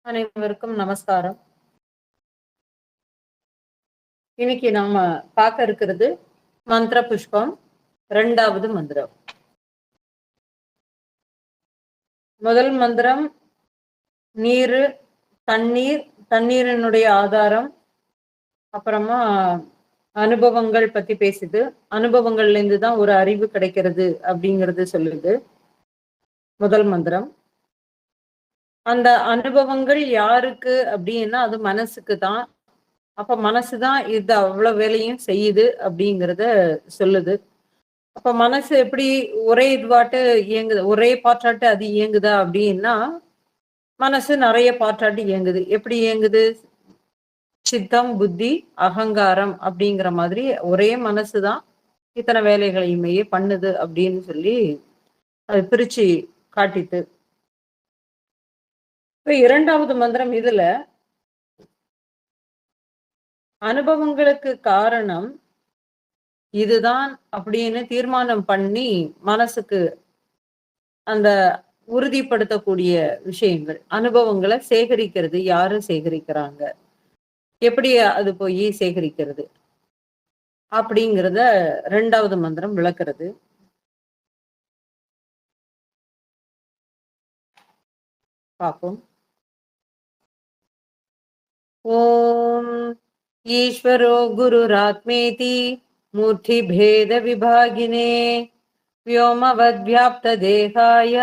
அனைவருக்கும் நமஸ்காரம். இன்னைக்கு நாம பார்க்க இருக்கிறது மந்திர புஷ்பம் 2வது மந்திரம். முதல் மந்திரம் நீரு, தண்ணீர், தண்ணீரினுடைய ஆதாரம், அப்புறமா அனுபவங்கள் பத்தி பேசுது. அனுபவங்கள்ல இருந்து தான் ஒரு அறிவு கிடைக்கிறது அப்படிங்கிறது சொல்லுது முதல் மந்திரம். அந்த அனுபவங்கள் யாருக்கு அப்படின்னா அது மனசுக்கு தான். அப்ப மனசுதான் இது அவ்வளவு வேலையும் செய்யுது அப்படிங்கிறத சொல்லுது. அப்ப மனசு எப்படி ஒரே இதுவாட்டு இயங்குது, ஒரே பாற்றாட்டு அது இயங்குதா அப்படின்னா மனசு நிறைய பாற்றாட்டு இயங்குது. எப்படி இயங்குது? சித்தம், புத்தி, அகங்காரம் அப்படிங்கிற மாதிரி ஒரே மனசுதான் இத்தனை வேலைகளையுமே பண்ணுது அப்படின்னு சொல்லி அது பிரிச்சு காட்டிட்டு. இப்ப 2வது மந்திரம் இதுல அனுபவங்களுக்கு காரணம் இதுதான் அப்படின்னு தீர்மானம் பண்ணி மனசுக்கு அந்த உறுதிப்படுத்தக்கூடிய விஷயங்கள், அனுபவங்களை சேகரிக்கிறது யாரு சேகரிக்கிறாங்க, எப்படி அது போய் சேகரிக்கிறது அப்படிங்கிறத 2வது மந்திரம் விளக்குறது. பார்ப்போம். ஓம் ஈஸ்வரோ குருராத்மேதி மூர்த்தி பேத விபாகினே व्योमवद्व्याप्त देहाय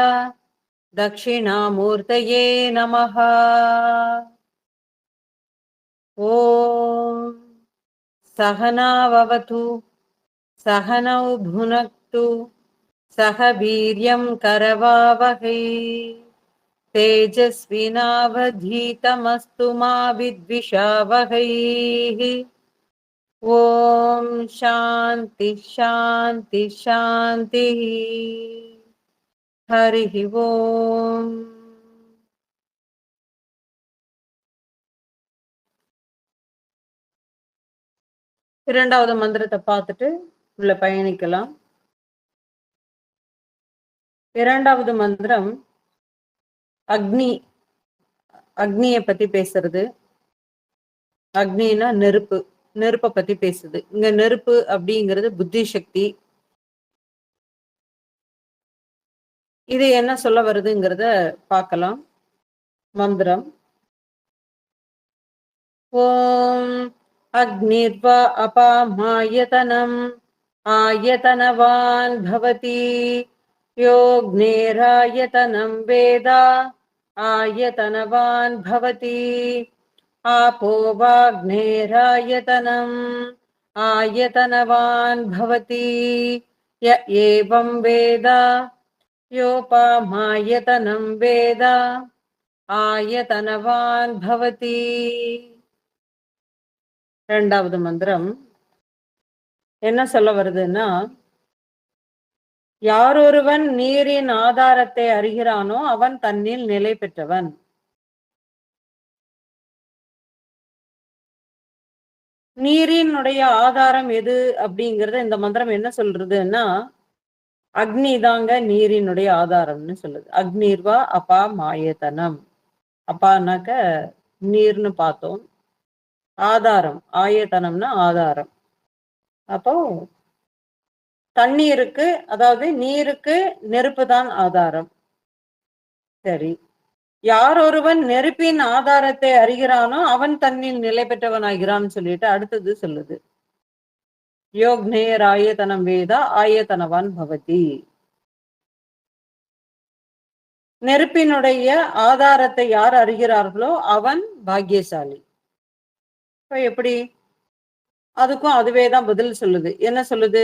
दक्षिणामूर्तये नमः. ओम सहनाववतु सहनौ भुनक्तु सह वीर्यं करवावहै तेजस्विनावधीतमस्तु मा विद्विषावहै. ஓம் சாந்தி சாந்தி சாந்தி. ஹரி ஓம். இரண்டாவது மந்திரத்தை பார்த்துட்டு உள்ள பயணிக்கலாம். 2வது மந்திரம் அக்னி, அக்னியை பத்தி பேசுறது. அக்னினா நெருப்பு, நெருப்பை பத்தி பேசுது. இங்க நெருப்பு அப்படிங்கிறது புத்தி சக்தி. இது என்ன சொல்ல வருதுங்கிறத பார்க்கலாம். மந்திரம் ஓம் அக்னிர்வா அபாமாயதனம் ஆயதனவான் பவதி யோக்னேராயதனம் வேதா ஆயதனவான் பவதி आपो वाग्नेरायतनम् आयतनवान् भवति य एवं वेद योपामायतनं वेद आयतनवान् भवति. 2வது மந்திரம் என்ன சொல்ல வருதுன்னா, யாரொருவன் நீரின் ஆதாரத்தை அறிகிறானோ அவன் தன்னில் நிலை பெற்றவன். நீரினுடைய ஆதாரம் எது அப்படிங்கறத இந்த மந்திரம் என்ன சொல்றதுன்னா, அக்னி தாங்க நீரினுடைய ஆதாரம்னு சொல்லுது. அக்னிர்வா அப்பா மாயத்தனம். அப்பானாக்க நீர்னு பார்த்தோம், ஆதாரம் ஆயத்தனம்னா ஆதாரம். அப்போ தண்ணீருக்கு, அதாவது நீருக்கு நெருப்பு தான் ஆதாரம். சரி, யார் ஒருவன் நெருப்பின் ஆதாரத்தை அறிகிறானோ அவன் தன்னில் நிலை பெற்றவனாகிறான்னு சொல்லிட்டு அடுத்தது சொல்லுது. யோக்னேர் ஆயத்தனம் வேதா ஆயத்தனவான் பவதி. நெருப்பினுடைய ஆதாரத்தை யார் அறிகிறார்களோ அவன் பாக்கியசாலி. இப்ப எப்படி? அதுக்கும் அதுவேதான் பதில் சொல்லுது. என்ன சொல்லுது?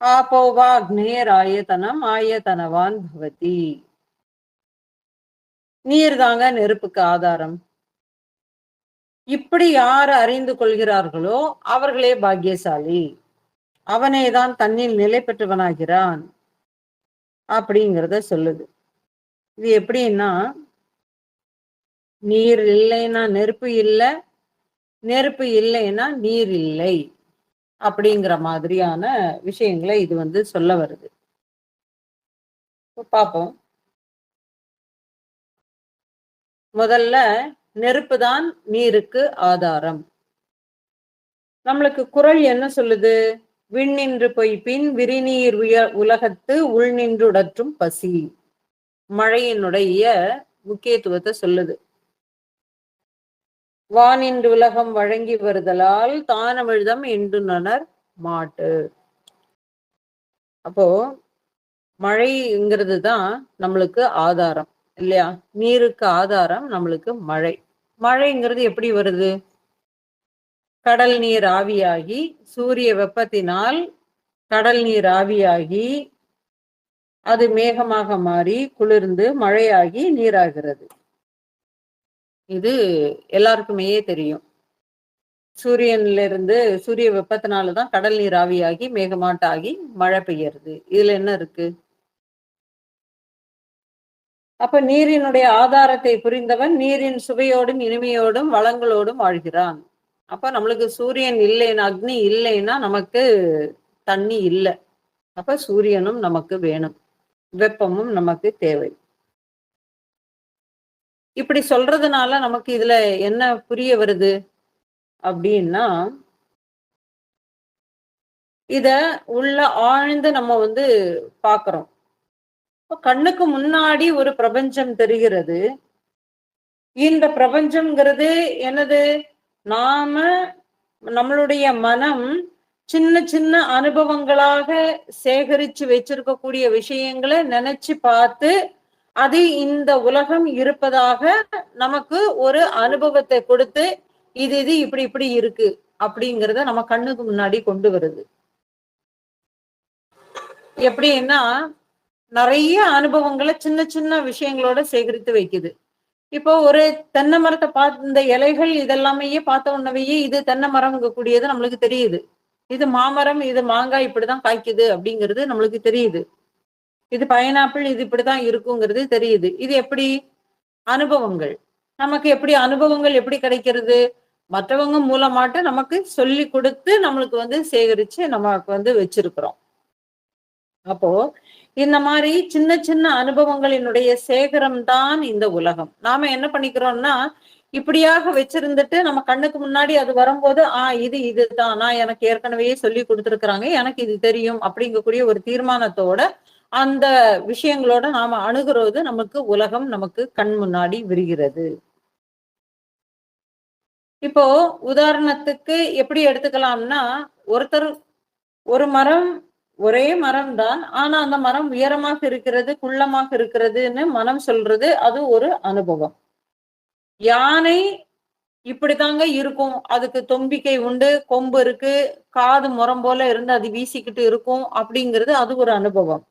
ஆபோவா அக்னேர் ஆயத்தனம் ஆயத்தனவான் பவதி. நீர் தாங்க நெருப்புக்கு ஆதாரம். இப்படி யார் அறிந்து கொள்கிறார்களோ அவர்களே பாக்கியசாலி, அவனேதான் தன்னில் நிலை பெற்றவனாகிறான் அப்படிங்கிறத சொல்லுது. இது எப்படின்னா, நீர் இல்லைன்னா நெருப்பு இல்லை, நெருப்பு இல்லைன்னா நீர் இல்லை அப்படிங்கிற மாதிரியான விஷயங்களை இது சொல்ல வருது. பார்ப்போம். முதல்ல நெருப்புதான் நீருக்கு ஆதாரம். நம்மளுக்கு குறள் என்ன சொல்லுது? விண்ணின்று பொய்ப்பின் விரிநீர் உலகத்து உள்நின்றுடற்றும் பசி. மழையினுடைய முக்கியத்துவத்தை சொல்லுது. வானின்று உலகம் வழங்கி வருதலால் தானமிழ்தம் என்றுனர் மாட்டு. அப்போ மழைங்கிறது தான் நம்மளுக்கு ஆதாரம் இல்லையா? நீருக்கு ஆதாரம் நம்மளுக்கு மழை. மழைங்கிறது எப்படி வருது? கடல் நீர் ஆவியாகி சூரிய வெப்பத்தினால் கடல் நீர் ஆவியாகி அது மேகமாக மாறி குளிர்ந்து மழையாகி நீராகிறது. இது எல்லாருக்குமே தெரியும். சூரியன்ல இருந்து சூரிய வெப்பத்தினாலதான் கடல் நீர் ஆவியாகி மேகமாட்டாகி மழை பெய்யறது. இதுல என்ன இருக்கு? அப்ப நீரினுடைய ஆதாரத்தை புரிந்தவன் நீரின் சுவையோடும் இனிமையோடும் வளங்களோடும் வாழ்கிறான். அப்ப நம்மளுக்கு சூரியன் இல்லைன்னா, அக்னி இல்லைன்னா நமக்கு தண்ணி இல்லை. அப்ப சூரியனும் நமக்கு வேணும், வெப்பமும் நமக்கு தேவை. இப்படி சொல்றதுனால நமக்கு இதுல என்ன புரிய வருது அப்படின்னா, இத உள்ள ஆழ்ந்து நம்ம பாக்குறோம். கண்ணுக்கு முன்னாடி ஒரு பிரபஞ்சம் தெரிகிறது. இந்த பிரபஞ்சம்ங்கிறது என்னது? நாம நம்மளுடைய மனம் சின்ன சின்ன அனுபவங்களாக சேகரிச்சு வச்சிருக்கக்கூடிய விஷயங்களை நினைச்சு பார்த்து அது இந்த உலகம் இருப்பதாக நமக்கு ஒரு அனுபவத்தை கொடுத்து இது இது இப்படி இப்படி இருக்கு அப்படிங்கிறத நம்ம கண்ணுக்கு முன்னாடி கொண்டு வருது. எப்படின்னா நிறைய அனுபவங்களை சின்ன சின்ன விஷயங்களோட சேகரித்து வைக்குது. இப்போ ஒரு தென்னை மரத்தை பார்த்து இந்த இலைகள் இதெல்லாமே பார்த்த உடனேயே இது தென்னை மரம் கூடியது நம்மளுக்கு தெரியுது. இது மாமரம், இது மாங்காய் இப்படிதான் காய்க்குது அப்படிங்கிறது நம்மளுக்கு தெரியுது. இது பைனாப்பிள், இது இப்படிதான் இருக்குங்கிறது தெரியுது. இது எப்படி? அனுபவங்கள். நமக்கு எப்படி அனுபவங்கள் எப்படி கிடைக்கிறது? மற்றவங்க மூலமாட்டு நமக்கு சொல்லி கொடுத்து நம்மளுக்கு சேகரிச்சு நமக்கு வச்சிருக்கிறோம். அப்போ இந்த மாதிரி சின்ன சின்ன அனுபவங்களினுடைய சேகரம் தான் இந்த உலகம். நாம என்ன பண்ணிக்கிறோம்னா, இப்படியாக வச்சிருந்துட்டு நம்ம கண்ணுக்கு முன்னாடி அது வரும்போது இதுதான் நான் எனக்கு ஏற்கனவே சொல்லி கொடுத்துருக்குறாங்க, எனக்கு இது தெரியும் அப்படிங்கக்கூடிய ஒரு தீர்மானத்தோட அந்த விஷயங்களோட நாம அணுகிறது நமக்கு உலகம் நமக்கு கண் முன்னாடி விரிகிறது. இப்போ உதாரணத்துக்கு எப்படி எடுத்துக்கலாம்னா, ஒரு மரம் ஒரே மரம் தான், ஆனா அந்த மரம் உயரமாக இருக்கிறது, குள்ளமாக இருக்கிறதுன்னு மனம் சொல்றது அது ஒரு அனுபவம். யானை இப்படித்தாங்க இருக்கும், அதுக்கு தொம்பிக்கை உண்டு, கொம்பு இருக்கு, காது முறம் போல இருந்து அது வீசிக்கிட்டு இருக்கும் அப்படிங்கிறது அது ஒரு அனுபவம்.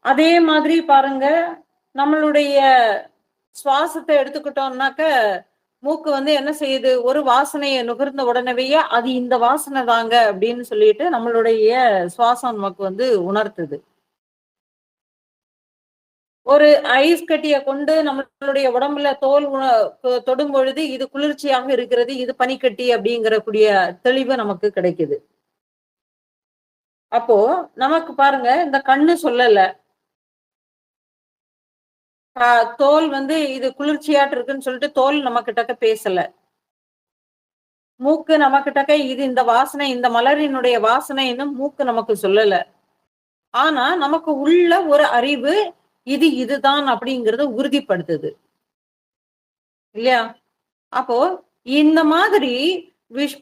அதே மாதிரி பாருங்க, நம்மளுடைய சுவாசத்தை எடுத்துக்கிட்டோம்னாக்க மூக்கு என்ன செய்யுது? ஒரு வாசனையை நுகர்ந்த உடனேயே அது இந்த வாசனை தாங்க அப்படின்னு சொல்லிட்டு நம்மளுடைய சுவாசம் நமக்கு உணர்த்துது. ஒரு ஐஸ் கட்டிய கொண்டு நம்மளுடைய உடம்புல தோல் தொடும் பொழுது இது குளிர்ச்சியாக இருக்கிறது, இது பனிக்கட்டி அப்படிங்கிற கூடிய தெளிவு நமக்கு கிடைக்குது. அப்போ நமக்கு பாருங்க, இந்த கண்ணு சொல்லல, தோல் இது குளிர்ச்சியாட்டு இருக்குன்னு சொல்லிட்டு தோல் நம்ம கிட்ட பேசல. மூக்கு நம்ம கிட்ட இது இந்த வாசனை, இந்த மலரினுடைய வாசனைன்னு மூக்கு நமக்கு சொல்லல. ஆனா நமக்கு உள்ள ஒரு அறிவு இதுதான் அப்படிங்கறத உறுதிப்படுத்துது இல்லையா? அப்போ இந்த மாதிரி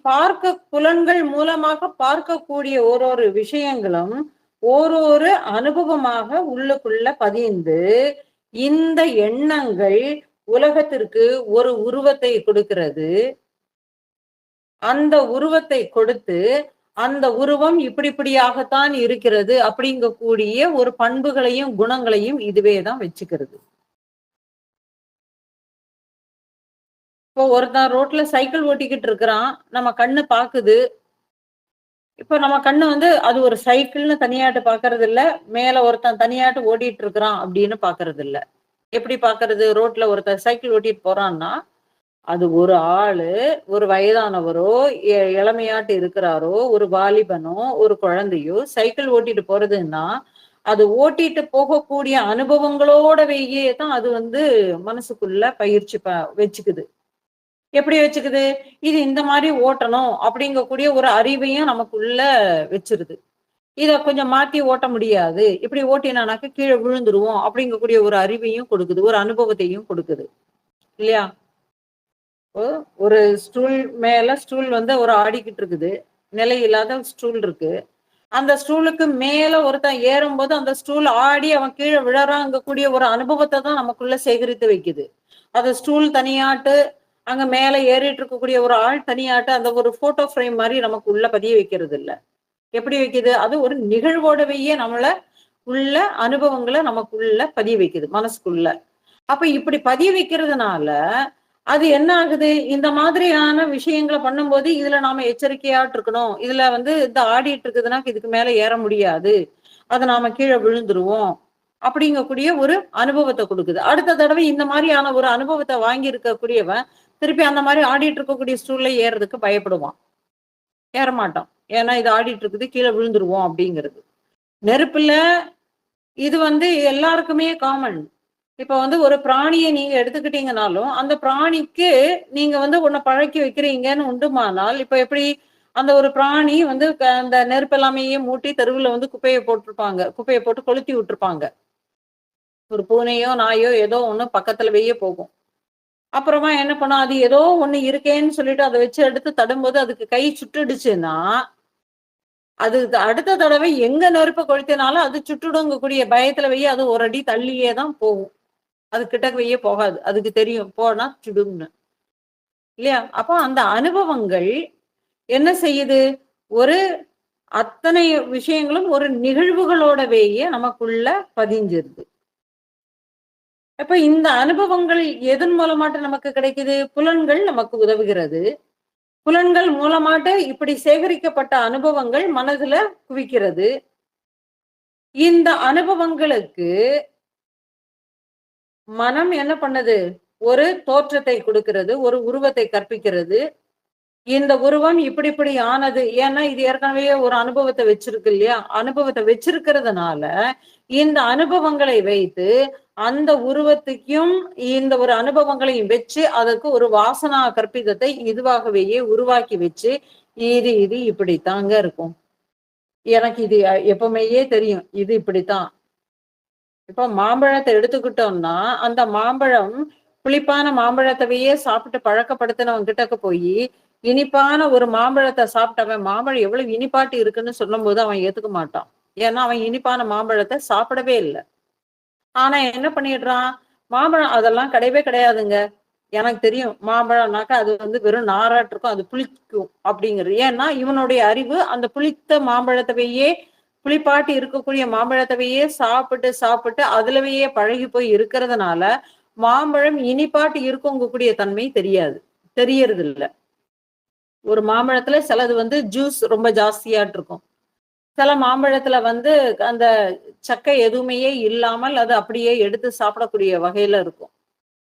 பார்க்க புலன்கள் மூலமாக பார்க்கக்கூடிய ஒரு விஷயங்களும் ஒரு அனுபவமாக உள்ளுக்குள்ள பதிந்து இந்த எண்ணங்கள் உலகத்திற்கு ஒரு உருவத்தை கொடுக்கிறது. அந்த உருவத்தை கொடுத்து அந்த உருவம் இப்படியாகத்தான் இருக்கிறது அப்படிங்கக்கூடிய ஒரு பண்புகளையும் குணங்களையும் இதுவேதான் வச்சுக்கிறது. இப்போ ஒருத்தன் ரோட்ல சைக்கிள் ஓட்டிக்கிட்டு இருக்கிறான், நம்ம கண்ணு பாக்குது. இப்ப நம்ம கண்ணு அது ஒரு சைக்கிள்னு தனியாட்டு பாக்குறது இல்ல, மேல ஒருத்தன் தனியாட்டு ஓட்டிட்டு இருக்கிறான் அப்படின்னு பாக்குறது இல்ல. எப்படி பாக்குறது? ரோட்ல ஒருத்தன் சைக்கிள் ஓட்டிட்டு போறான்னா அது ஒரு ஆளு, ஒரு வயதானவரோ, இளமையாட்டு இருக்கிறாரோ, ஒரு வாலிபனோ, ஒரு குழந்தையோ சைக்கிள் ஓட்டிட்டு போறதுன்னா அது ஓட்டிட்டு போகக்கூடிய அனுபவங்களோடவே தான் அது வந்து மனசுக்குள்ள பயிற்சி வச்சுக்குது. எப்படி வச்சுக்குது? இது இந்த மாரி ஓட்டணும் அப்படிங்கக்கூடிய ஒரு அறிவையும் நமக்குள்ள வச்சிருது. இத கொஞ்சம் மாத்தி ஓட்ட முடியாது. இப்படி ஓட்டினானாக்க கீழ விழுந்துருவோம் அப்படிங்கக்கூடிய ஒரு அறிவையும் கொடுக்குது. ஒரு அனுபவத்தையும் கொடுக்குது. இல்லையா? இப்போ ஒரு ஸ்டூல் வந்து ஒரு ஆடிக்கிட்டு இருக்குது. நிலை இல்லாத ஸ்டூல் இருக்கு. அந்த ஸ்டூலுக்கு மேல ஒருத்தன் ஏறும்போது அந்த ஸ்டூல் ஆடி அவன் கீழ விழறாங்கக்கூடிய ஒரு அனுபவத்த தான் நமக்குள்ள சேகரித்து வைக்குது. அது ஸ்டூல் தனியாட்டு, அங்க மேல ஏறிட்டு இருக்கக்கூடிய ஒரு ஆள் தனியாட்டு, அந்த ஒரு ஃபோட்டோ ஃப்ரேம் மாரி நமக்கு உள்ள பதிய வைக்கிறது இல்ல. எப்படி வைக்குது? அது ஒரு நிகழ்வோடவே நம்மள உள்ள அனுபவங்கள நமக்குள்ள பதிய வைக்குது, மனசுக்குள்ள. அப்ப இப்படி பதிய வைக்கிறதுனால, அது என்ன ஆகுது? இந்த மாதிரியான விஷயங்கள பண்ணும்போது, இதுல நாம எச்சரிக்கையாட்டு இருக்கணும். இதுல வந்து இந்த ஆடிட்டு இருக்குதுன்னா, இதுக்கு மேல ஏற முடியாது. அத நாம கீழ விழுந்துருவோம். அப்படிங்கக்கூடிய ஒரு அனுபவத்த குடுக்குது. அடுத்த தடவை இந்த மாரியான ஒரு அனுபவத்த வாங்கி இருக்கக்கூடியவன், திருப்பி அந்த மாரி ஆடிட்டு இருக்கக்கூடிய ஸ்டூல்ல ஏறுறதுக்கு பயப்படுவான். ஏறமாட்டான். ஏன்னா இது ஆடிட்டு இருக்குது, கீழ விழுந்துருவோம் அப்படிங்கிறது. நெருப்புல இது வந்து எல்லாருக்குமே காமன். இப்ப வந்து ஒரு பிராணிய நீங்க எடுத்துக்கிட்டீங்கனாலும், அந்த பிராணிக்கு நீங்க வந்து ஒண்ண பழக்கி வைக்கிறீங்கன்னு உண்டுமானால், இப்ப எப்படி அந்த ஒரு பிராணி வந்து அந்த நெருப்பு எல்லாமேயே மூட்டி தெருவுல வந்து குப்பைய போட்டுருப்பாங்க. குப்பைய போட்டு கொளுத்தி விட்டுருப்பாங்க. ஒரு பூனையோ, நாயோ ஏதோ ஒண்ணு பக்கத்துலயே போகும். அப்புறமா என்ன பண்ணும், அது ஏதோ ஒண்ணு இருக்கேன்னு சொல்லிட்டு அத வச்சு எடுத்து தடும்போது அதுக்கு கை சுட்டுடுச்சுன்னா, அது அடுத்த தடவை எங்க நெருப்ப கொளுத்தினாலும் அது சுட்டுடுங்கக்கூடிய பயத்துலயே அது ஒரு அடி தள்ளியே தான் போகும். அது கிட்டக்கயே போகாது. அதுக்கு தெரியும். போனா சுடும்னு. இல்லையா? அப்போ அந்த அனுபவங்கள் என்ன செய்யுது? ஒரு அத்தனை விஷயங்களும் ஒரு நிகழ்வுகளோடவேயே நமக்குள்ள பதிஞ்சிருது. அப்ப இந்த அனுபவங்கள் எதன் மூலமாட்டு நமக்கு கிடைக்குது? புலன்கள் நமக்கு உதவுகிறது. புலன்கள் மூலமாட்டு இப்படி சேகரிக்கப்பட்ட அனுபவங்கள் மனதுல குவிக்கிறது. இந்த அனுபவங்களுக்கு மனம் என்ன பண்ணுது? ஒரு தோற்றத்தை கொடுக்கிறது. ஒரு உருவத்தை கற்பிக்கிறது. இந்த உருவம் இப்படி இப்படி ஆனது. ஏன்னா, இது ஏற்கனவே ஒரு அனுபவத்த வச்சிருக்கு இல்லையா? அனுபவத்த வச்சிருக்கிறதுனால, இந்த அனுபவங்களை வைத்து, அந்த உருவத்துக்கும் இந்த ஒரு அனுபவங்களையும் வச்சு, அதற்கு ஒரு வாசனா கற்பிதத்தை இதுவாகவேயே உருவாக்கி வச்சு, இது இப்படித்தாங்க இருக்கும். எனக்கு இது எப்பவுமேயே தெரியும். இது இப்படித்தான். இப்ப மாம்பழத்த எடுத்துக்கிட்டோம்னா, அந்த மாம்பழம் புளிப்பான மாம்பழத்தவையே சாப்பிட்டு பழக்கப்படுத்தினவன் கிட்டக்க போயி, இனிப்பான ஒரு மாம்பழத்த சாப்பிட்டவன், மாம்பழம் எவ்வளவு இனிப்பாட்டு இருக்குன்னு சொல்லும்போது அவன் ஏத்துக்க மாட்டான். ஏன்னா, அவன் இனிப்பான மாம்பழத்த சாப்பிடவே இல்ல. ஆனா என்ன பண்ணிடுறான், மாம்பழம் அதெல்லாம் கிடையவே கிடையாதுங்க. எனக்கு தெரியும். மாம்பழம்னாக்கா அது வந்து வெறும் நாராட்டு இருக்கும். அது புளிக்கும் அப்படிங்கிறது. ஏன்னா, இவனுடைய அறிவு அந்த புளித்த மாம்பழத்தவையே புளிப்பாட்டி இருக்கக்கூடிய மாம்பழத்தவையே சாப்பிட்டு, சாப்பிட்டு அதுலவே பழகி போய் இருக்கிறதுனால, மாம்பழம் இனிப்பாட்டு இருக்கக்கூடிய தன்மை தெரியாது. தெரியறதில்ல. ஒரு மாம்பழத்துல சிலது வந்து ஜூஸ் ரொம்ப ஜாஸ்தியாட்டு இருக்கும். சில மாம்பழத்துல வந்து அந்த சக்கை எதுவுமேயே இல்லாமல் அது அப்படியே எடுத்து சாப்பிடக்கூடிய வகையில இருக்கும்.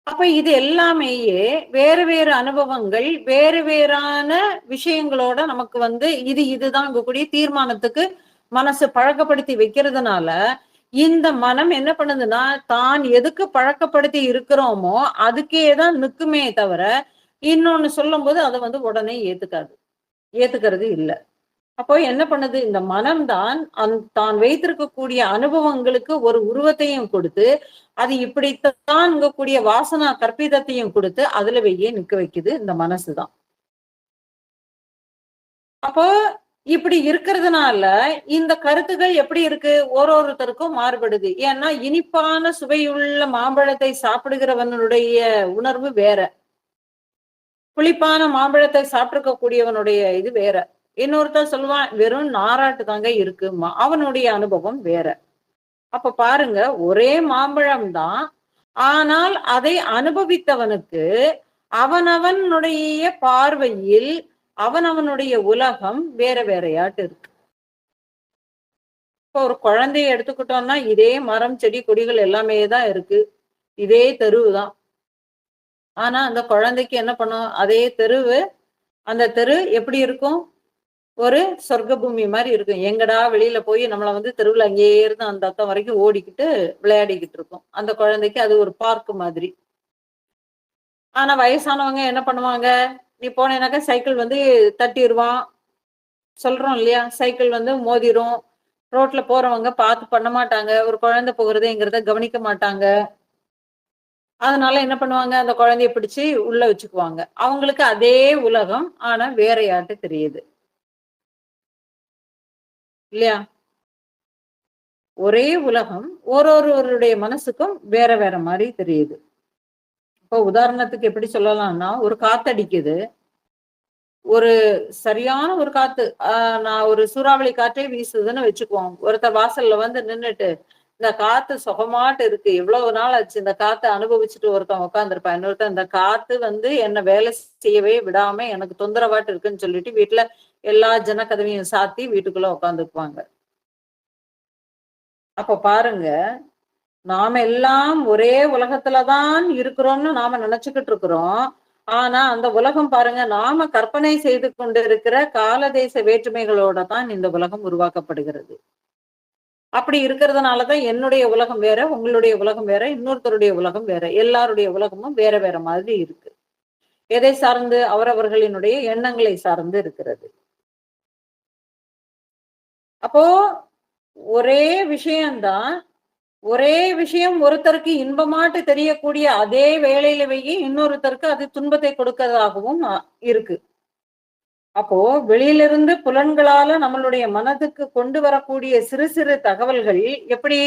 அப்ப இது எல்லாமேயே வேறு வேறு அனுபவங்கள், வேறு வேறான விஷயங்களோட நமக்கு வந்து இதுதான் கூடிய தீர்மானத்துக்கு மனசு பழக்கப்படுத்தி வைக்கிறதுனால, இந்த மனம் என்ன பண்ணுதுன்னா, தான் எதுக்கு பழக்கப்படுத்தி இருக்கிறோமோ, அதுக்கே தான் நிக்குமே தவிர, இன்னொன்னு சொல்லும்போது அத வந்து உடனே ஏத்துக்காது. ஏத்துக்கிறது இல்ல. அப்போ என்ன பண்ணுது? இந்த மனம் தான் தான் வைத்திருக்கக்கூடிய அனுபவங்களுக்கு ஒரு உருவத்தையும் கொடுத்து, அது இப்படித்தான்ங்கக்கூடிய வாசனா கற்பிதத்தையும் கொடுத்து, அதுலயே நிக்க வைக்குது இந்த மனசு தான். அப்போ இப்படி இருக்கிறதுனால, இந்த கருத்துக்கள் எப்படி இருக்கு? ஒருத்தருக்கும் மாறுபடுது. ஏன்னா, இனிப்பான சுவையுள்ள மாம்பழத்தை சாப்பிடுகிறவனுடைய உணர்வு வேற. புளிப்பான மாம்பழத்தை சாப்பிட்டுருக்க கூடியவனுடைய இது வேற. இன்னொருத்தன் சொல்லுவான், வெறும் நாராட்டு தாங்க இருக்கும்பான். அவனுடைய அனுபவம் வேற. அப்ப பாருங்க, ஒரே மாம்பழம் தான். ஆனால் அதை அனுபவித்தவனுக்கு அவனவனுடைய பார்வையில் அவனவனுடைய உலகம் வேற வேறையாட்டு இருக்கு. இப்போ ஒரு குழந்தைய எடுத்துக்கிட்டோம்னா, இதே மரம், செடி, கொடிகள் எல்லாமே தான் இருக்கு. இதே தெருவு தான். ஆனா, அந்த குழந்தைக்கு என்ன பண்ணும்? அதே தெருவு, அந்த தெரு எப்படி இருக்கும்? ஒரு சொர்க்க பூமி மாரி இருக்கும். எங்கடா வெளியில போய் நம்மள வந்து தெருவுல அங்கேயே இருந்து அந்த அத்தம் வரைக்கும் ஓடிக்கிட்டு, விளையாடிக்கிட்டு இருக்கும். அந்த குழந்தைக்கு அது ஒரு பார்க் மாதிரி. ஆனா வயசானவங்க என்ன பண்ணுவாங்க? நீ போனேனாக்கா சைக்கிள் வந்து தட்டிருவான். சொல்றோம் இல்லையா? சைக்கிள் வந்து மோதிரும். ரோட்ல போறவங்க பார்த்து பண்ண மாட்டாங்க. ஒரு குழந்தை போகுறதேங்கிறத கவனிக்க மாட்டாங்க. அதனால என்ன பண்ணுவாங்க? அந்த குழந்தைய பிடிச்சு உள்ள வச்சுக்குவாங்க. அவங்களுக்கு அதே உலகம். ஆனா வேறையாட்டு தெரியுது. இல்லையா? ஒரே உலகம் ஓரொருவருடைய மனசுக்கும் வேற வேற மாரி தெரியுது. இப்போ உதாரணத்துக்கு எப்படி சொல்லலாம்னா, ஒரு காத்தடிக்குது. ஒரு சரியான ஒரு காத்து. நான் ஒரு சூறாவளி காற்றே வீசுதுன்னு வச்சுக்குவோம். ஒருத்தர் வாசல்ல வந்து நின்னுட்டு, இந்த காத்து சுகமாட்டு இருக்கு. எவ்வளவு நாள் ஆச்சு இந்த காத்த அனுபவிச்சுட்டு ஒருத்தன் உட்கார்ந்திருப்பான். இன்னொருத்தன் இந்த காத்து வந்து என்ன வேலை செய்யவே விடாம எனக்கு தொந்தரவாட்டு இருக்குன்னு சொல்லிட்டு வீட்ல எல்லா ஜன்னக்கதவையும் சாத்தி வீட்டுக்குள்ள உட்கார்ந்துக்குவாங்க. அப்ப பாருங்க, நாம எல்லாம் ஒரே உலகத்துல தான் இருக்கிறோம்னு நாம நினைச்சுக்கிட்டு இருக்கிறோம். ஆனா, அந்த உலகம் பாருங்க, நாம கற்பனை செய்து கொண்டிருக்கிற காலதேச வேற்றுமைகளோட தான் இந்த உலகம் உருவாக்கப்படுகிறது. அப்படி இருக்கிறதுனால தான் என்னுடைய உலகம் வேற, உங்களுடைய உலகம் வேற, இன்னொருத்தருடைய உலகம் வேற. எல்லாருடைய உலகமும் வேற வேற மாதிரி இருக்கு. எதை சார்ந்து? அவரவர்களினுடைய எண்ணங்களை சார்ந்து இருக்கிறது. அப்போ ஒரே விஷயம் தான். ஒரே விஷயம் ஒருத்தருக்கு இன்பமாட்டு தெரியக்கூடிய அதே வேளையிலயே இன்னொருத்தருக்கு அது துன்பத்தை கொடுக்கிறதாகவும் இருக்கு. அப்போ வெளியிலிருந்து புலன்களால நம்மளுடைய மனதுக்கு கொண்டு வரக்கூடிய சிறு சிறு தகவல்கள் எப்படி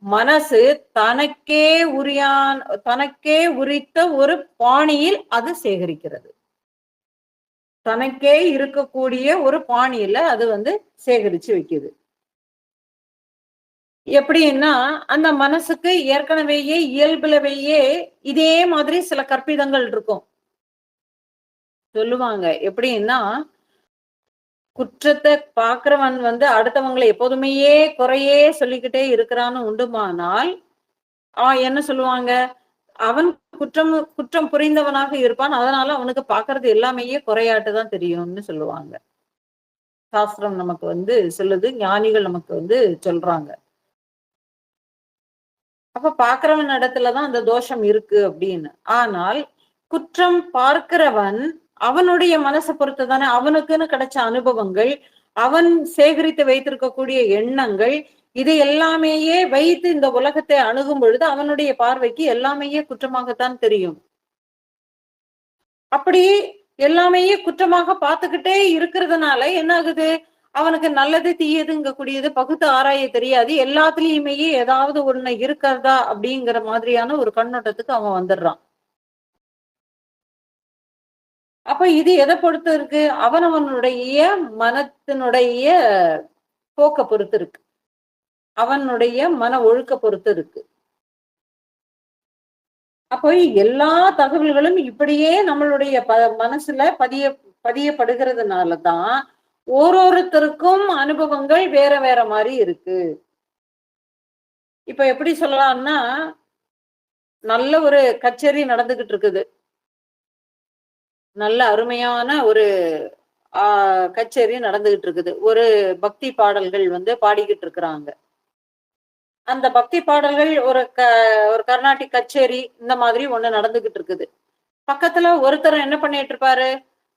மனசு தனக்கே உரியான் தனக்கே உரித்த ஒரு பாணியில் அது சேகரிக்கிறது. தனக்கே இருக்கக்கூடிய ஒரு பாணியில அது வந்து சேகரிச்சு வைக்குது. எப்படின்னா, அந்த மனசுக்கு ஏற்கனவேயே இயல்புலவேயே இதே மாதிரி சில கற்பிதங்கள் இருக்கும். சொல்லுவாங்க. எப்படின்னா, குற்றத்த பார்க்கிறவன் வந்து அடுத்தவங்கள எப்போதுமேயே குறையே சொல்லிக்கிட்டே இருக்கிறான்னு உண்டுமானால், என்ன சொல்லுவாங்க? அவன் குற்றம் புரிந்தவனாக இருப்பான். அதனால அவனுக்கு பார்க்கறது எல்லாமேயே குறையாட்டு தான் தெரியும்னு சொல்லுவாங்க. சாஸ்திரம் நமக்கு வந்து சொல்லுது. ஞானிகள் நமக்கு வந்து சொல்றாங்க. அப்ப பார்க்கிறவன் இடத்துல தான் அந்த தோஷம் இருக்கு அப்படின்னு. ஆனால், குற்றம் பார்க்கிறவன் அவனுடைய மனச பொறுத்து தானே அவனுக்குன்னு கிடைச்ச அனுபவங்கள், அவன் சேகரித்து வைத்திருக்கக்கூடிய எண்ணங்கள், இது எல்லாமேயே வைத்து இந்த உலகத்தை அணுகும் பொழுது அவனுடைய பார்வைக்கு எல்லாமேயே குற்றமாகத்தான் தெரியும். அப்படி எல்லாமேயே குற்றமாக பார்த்துக்கிட்டே இருக்கிறதுனால என்ன ஆகுது? அவனுக்கு நல்லது, தீயதுங்கக்கூடியது பகுத்து ஆராய தெரியாது. எல்லாத்துலயுமே ஏதாவது ஒண்ணு இருக்கிறதா அப்படிங்கிற மாதிரியான ஒரு கண்ணோட்டத்துக்கு அவன் வந்துடுறான். அப்ப இது எத பொறுத்து இருக்கு? அவனவனுடைய மனத்தினுடைய போக்க பொறுத்து இருக்கு. அவனுடைய மன ஒழுக்க பொறுத்து இருக்கு. அப்போ எல்லா தகவல்களும் இப்படியே நம்மளுடைய மனசுல பதியப்படுகிறதுனால தான் ஓரொருத்தருக்கும் அனுபவங்கள் வேற வேற மாரி இருக்கு. இப்ப எப்படி சொல்லலாம்னா, நல்ல ஒரு கச்சேரி நடந்துகிட்டு இருக்குது. நல்ல அருமையான ஒரு ஆ கச்சேரி நடந்துகிட்டு இருக்குது. ஒரு பக்தி பாடல்கள் வந்து பாடிக்கிட்டு இருக்கிறாங்க. அந்த பக்தி பாடல்கள் ஒரு கர்நாடிக் கச்சேரி இந்த மாதிரி ஒண்ணு நடந்துகிட்டு இருக்குது. பக்கத்துல ஒருத்தர் என்ன பண்ணிட்டு இருப்பாரு?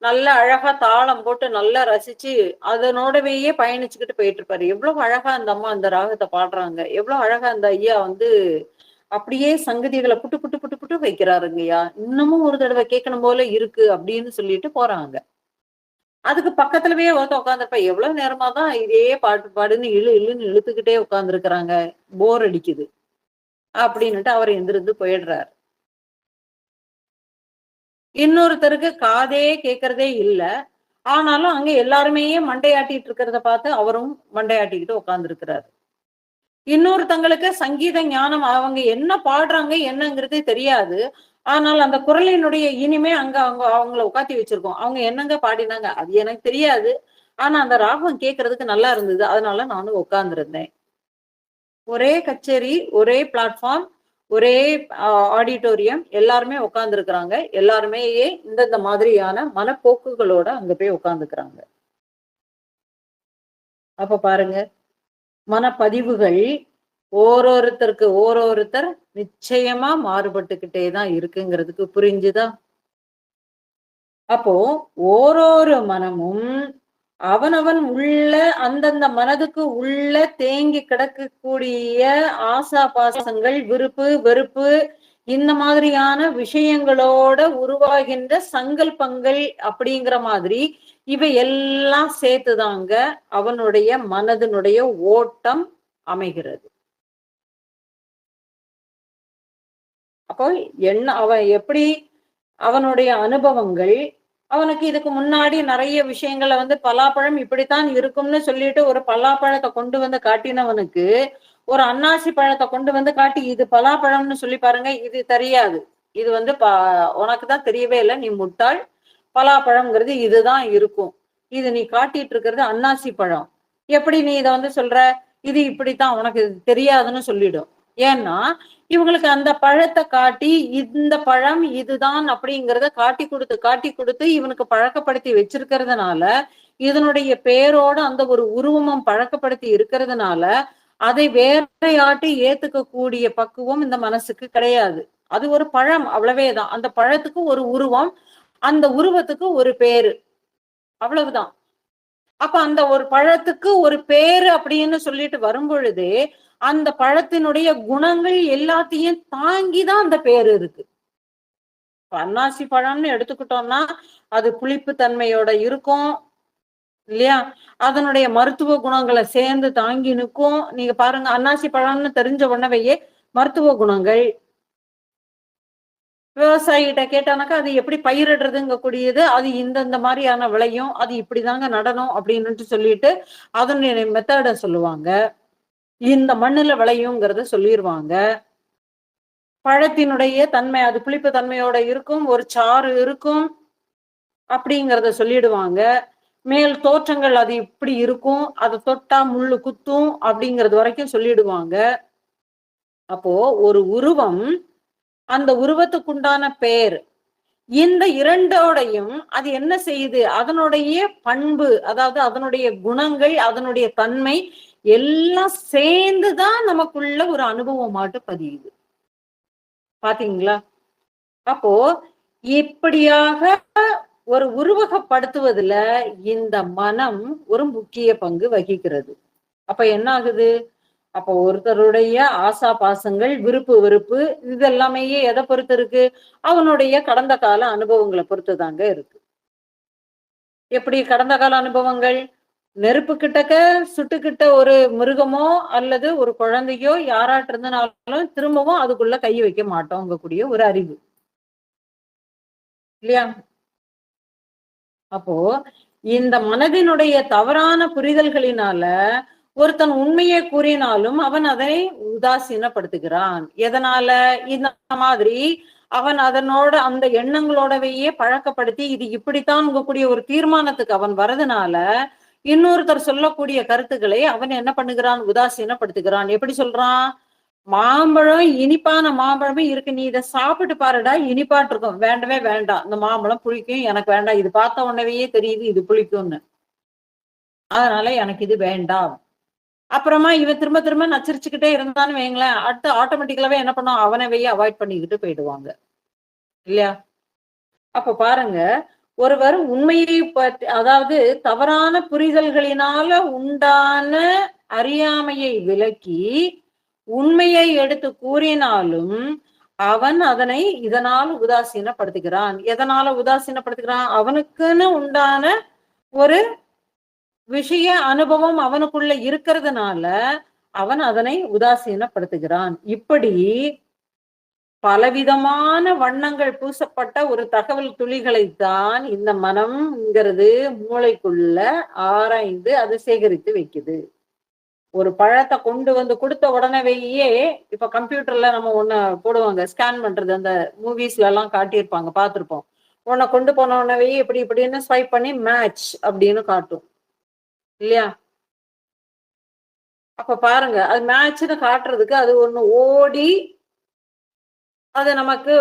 நல்ல அழகா தாளம் போட்டு நல்லா ரசிச்சு, அதனோடவேயே பயணிச்சுக்கிட்டு போயிட்டு இருப்பாரு. எவ்வளவு அழகா அந்த அம்மா அந்த ராகத்த பாடுறாங்க. எவ்வளவு அழகா அந்த ஐயா வந்து அப்படியே சங்கதிகள புட்டு, புட்டு, புட்டு, புட்டு வைக்கிறாருங்கய்யா. இன்னமும் ஒரு தடவ கேட்கணும் போல இருக்கு அப்படின்னு சொல்லிட்டு போறாங்க. அதுக்கு பக்கத்துலவே ஒருத்தன் உட்கார்ந்திருப்பான். எவ்வளவு நேரமா தான் இதே பாட்டு பாடுன்னு இழுன்னு இழுத்துக்கிட்டே உட்கார்ந்திருக்கிறாங்க. போர் அடிக்குது. அப்படின்னுட்டு அவர் எந்திரிந்து போயிடுறாரு. இன்னொருத்தருக்கு காதே கேட்கிறதே இல்ல. ஆனாலும் அங்க எல்லாருமே மண்டையாட்டிட்டு இருக்கிறத பார்த்து அவரும் மண்டையாட்டிக்கிட்டு உட்கார்ந்திருக்கிறாரு. இன்னொருத்தங்களுக்கு சங்கீத ஞானம் அவங்க என்ன பாடுறாங்க என்னங்கிறதே தெரியாது. ஆனால் அந்த குரலினுடைய இனிமை அங்க அவங்க அவங்கள உட்காத்தி வச்சிருக்கோம். அவங்க என்னங்க பாடினாங்க? அது எனக்கு தெரியாது. ஆனா அந்த ராகம் கேட்கறதுக்கு நல்லா இருந்தது. அதனால நானும் உட்கார்ந்திருந்தேன். ஒரே கச்சேரி, ஒரே பிளாட்ஃபார்ம், ஒரே ஆடிட்டோரியம் எல்லாருமே உட்கார்ந்திருக்கிறாங்க. எல்லாருமே இந்தந்த மாதிரியான மனப்போக்குகளோட அங்க போய் உட்கார்ந்துக்கிறாங்க. அப்ப பாருங்க, மனப்பதிவுகள் ஓரொருத்தர் நிச்சயமா மாறுபட்டுக்கிட்டே தான் இருக்குங்கிறதுக்கு புரிஞ்சுதா? அப்போ ஓரொரு மனமும் அவனவன் உள்ள அந்தந்த மனதுக்கு உள்ள தேங்கி கிடக்கக்கூடிய ஆசா பாசங்கள், விருப்பு வெறுப்பு, இந்த மாதிரியான விஷயங்களோட உருவாகின்ற சங்கல்பங்கள் அப்படிங்கிற மாதிரி இவை எல்லாம் சேர்த்துதாங்க அவனுடைய மனதினுடைய ஓட்டம் அமைகிறது. அப்போ அவன் எப்படி அவனுடைய அனுபவங்கள், அவனுக்கு இதுக்கு முன்னாடி நிறைய விஷயங்கள பலாப்பழம் இப்படித்தான் இருக்கும்னு சொல்லிட்டு ஒரு பலாப்பழத்தை கொண்டு வந்து காட்டினவனுக்கு ஒரு அன்னாசி பழத்தை கொண்டு வந்து காட்டி இது பலாப்பழம்னு சொல்லி பாருங்க, இது தெரியாது. இது உனக்கு தான் தெரியவே இல்லை, நீ முட்டாள். பலாப்பழம்ங்கிறது இதுதான் இருக்கும். இது நீ காட்டிட்டு இருக்கிறது அன்னாசி பழம். எப்படி நீ இதை சொல்ற? இது இப்படித்தான், உனக்கு இது தெரியாதுன்னு சொல்லிடும். ஏன்னா இவங்களுக்கு அந்த பழத்தை காட்டி இந்த பழம் இதுதான் அப்படிங்கிறத காட்டி கொடுத்து இவனுக்கு பழக்கப்படுத்தி வச்சிருக்கிறதுனால, இதனுடைய பேரோட அந்த ஒரு உருவமும் பழக்கப்படுத்தி இருக்கிறதுனால அதை வேறையாட்டி ஏத்துக்கக்கூடிய பக்குவம் இந்த மனசுக்கு கிடையாது. அது ஒரு பழம், அவ்வளவேதான். அந்த பழத்துக்கு ஒரு உருவம், அந்த உருவத்துக்கு ஒரு பேரு, அவ்வளவுதான். அப்ப அந்த ஒரு பழத்துக்கு ஒரு பேரு அப்படின்னு சொல்லிட்டு வரும் பொழுது அந்த பழத்தினுடைய குணங்கள் எல்லாத்தையும் தாங்கிதான் அந்த பேரு இருக்கு. அன்னாசி பழம்னு எடுத்துக்கிட்டோம்னா அது புளிப்பு தன்மையோட இருக்கும் இல்லையா? அதனுடைய மருத்துவ குணங்களை சேர்ந்து தாங்கி நிற்கும். நீங்க பாருங்க, அன்னாசி பழம்னு தெரிஞ்ச உடனேயே மருத்துவ குணங்கள். விவசாயிகிட்ட கேட்டானாக்கா அது எப்படி பயிரிடுறதுங்க கூடியது, அது இந்த மாதிரியான விளையும், அது இப்படிதாங்க நடணும் அப்படின்னு சொல்லிட்டு அதனுடைய மெத்தட சொல்லுவாங்க. இந்த மண்ணுல விளையுங்கிறத சொல்லிடுவாங்க. பழத்தினுடைய தன்மை, அது புளிப்பு தன்மையோட இருக்கும், ஒரு சாறு இருக்கும் அப்படிங்கிறத சொல்லிடுவாங்க. மேல் தோற்றங்கள் அது இப்படி இருக்கும், அதை தொட்டா முள்ளு குத்தும் அப்படிங்கிறது வரைக்கும் சொல்லிடுவாங்க. அப்போ ஒரு உருவம், அந்த உருவத்துக்குண்டான பெயர், இந்த இரண்டோடையும் அது என்ன செய்யுது, அதனுடைய பண்பு, அதாவது அதனுடைய குணங்கள், அதனுடைய தன்மை எல்லாம் சேர்ந்துதான் நமக்குள்ள ஒரு அனுபவமாட்டு பதியுது. பாத்தீங்களா? அப்போ இப்படியாக ஒரு உருவகப்படுத்துவதுல இந்த மனம் ஒரு முக்கிய பங்கு வகிக்கிறது. அப்ப என்ன ஆகுது? அப்ப ஒருத்தருடைய ஆசா பாசங்கள், விருப்பு வெறுப்பு, இது எல்லாமே எதை பொறுத்து இருக்கு? அவனுடைய கடந்த கால அனுபவங்களை பொறுத்துதாங்க இருக்கு. எப்படி கடந்த கால அனுபவங்கள்? நெருப்பு கிட்டக்க சுட்டுக்கிட்ட ஒரு மிருகமோ அல்லது ஒரு குழந்தையோ யாராட்டு இருந்தனாலும் திரும்பவும் அதுக்குள்ள கை வைக்க மாட்டோங்க கூடிய ஒரு அறிவு இல்லையா? அப்போ இந்த மனதினுடைய தவறான புரிதல்களினால ஒருத்தன் உண்மையை கூறினாலும் அவன் அதை உதாசீனப்படுத்துகிறான். எதனால? இந்த மாதிரி அவன் அதனோட அந்த எண்ணங்களோடவையே பழக்கப்படுத்தி இது இப்படித்தான் கூடிய ஒரு தீர்மானத்துக்கு அவன் வரதுனால இன்னொருத்தர் சொல்லக்கூடிய கருத்துக்களை அவன் என்ன பண்ணுகிறான்? உதாசீனப்படுத்துகிறான். எப்படி சொல்றான்? மாம்பழம், இனிப்பான மாம்பழமே இருக்கு, நீ இதை சாப்பிட்டு பாருடா, இனிப்பாட்டு இருக்கும். வேண்டவே வேண்டாம், இந்த மாம்பழம் புளிக்கும், எனக்கு வேண்டாம், இது பார்த்த உடனேயே தெரியுது இது புளிக்கும்னு, அதனால எனக்கு இது வேண்டாம். அப்புறமா இவன் திரும்ப திரும்ப நச்சரிச்சுக்கிட்டே இருந்தான்னு வைங்களேன், அடுத்து ஆட்டோமேட்டிக்கலாவே என்ன பண்ணும்? அவனவையே அவாய்ட் பண்ணிக்கிட்டு போயிடுவாங்க இல்லையா? அப்ப பாருங்க, ஒருவர் உண்மையை பற்றி, அதாவது தவறான புரிதல்களினால உண்டான அறியாமையை விலக்கி உண்மையை எடுத்து கூறினாலும் அவன் அதனை இதனால் உதாசீனப்படுத்துகிறான். எதனால உதாசீனப்படுத்துகிறான்? அவனுக்குன்னு உண்டான ஒரு விஷய அனுபவம் அவனுக்குள்ள இருக்கிறதுனால அவன் அதனை உதாசீனப்படுத்துகிறான். இப்படி பலவிதமான வண்ணங்கள் பூசப்பட்ட ஒரு தகவல் துளிகளைத்தான் இந்த மனம்ங்கிறது மூளைக்குள்ள ஆராய்ந்து அதை சேகரித்து வைக்குது. ஒரு பழத்தை கொண்டு வந்து கொடுத்த உடனேயே, இப்ப கம்ப்யூட்டர்ல நம்ம ஒண்ணு போடுவாங்க, ஸ்கேன் பண்றது, அந்த மூவிஸ்ல எல்லாம் காட்டியிருப்பாங்க, பார்த்திருப்போம். உன்னை கொண்டு போன உடனே இப்படி இப்படின்னு ஸ்வைப் பண்ணி மேட்ச் அப்படின்னு காட்டும் இல்லையா? அப்ப பாருங்க, அது மேட்ச்னு காட்டுறதுக்கு அது ஒண்ணு ஓடி அது நமக்கு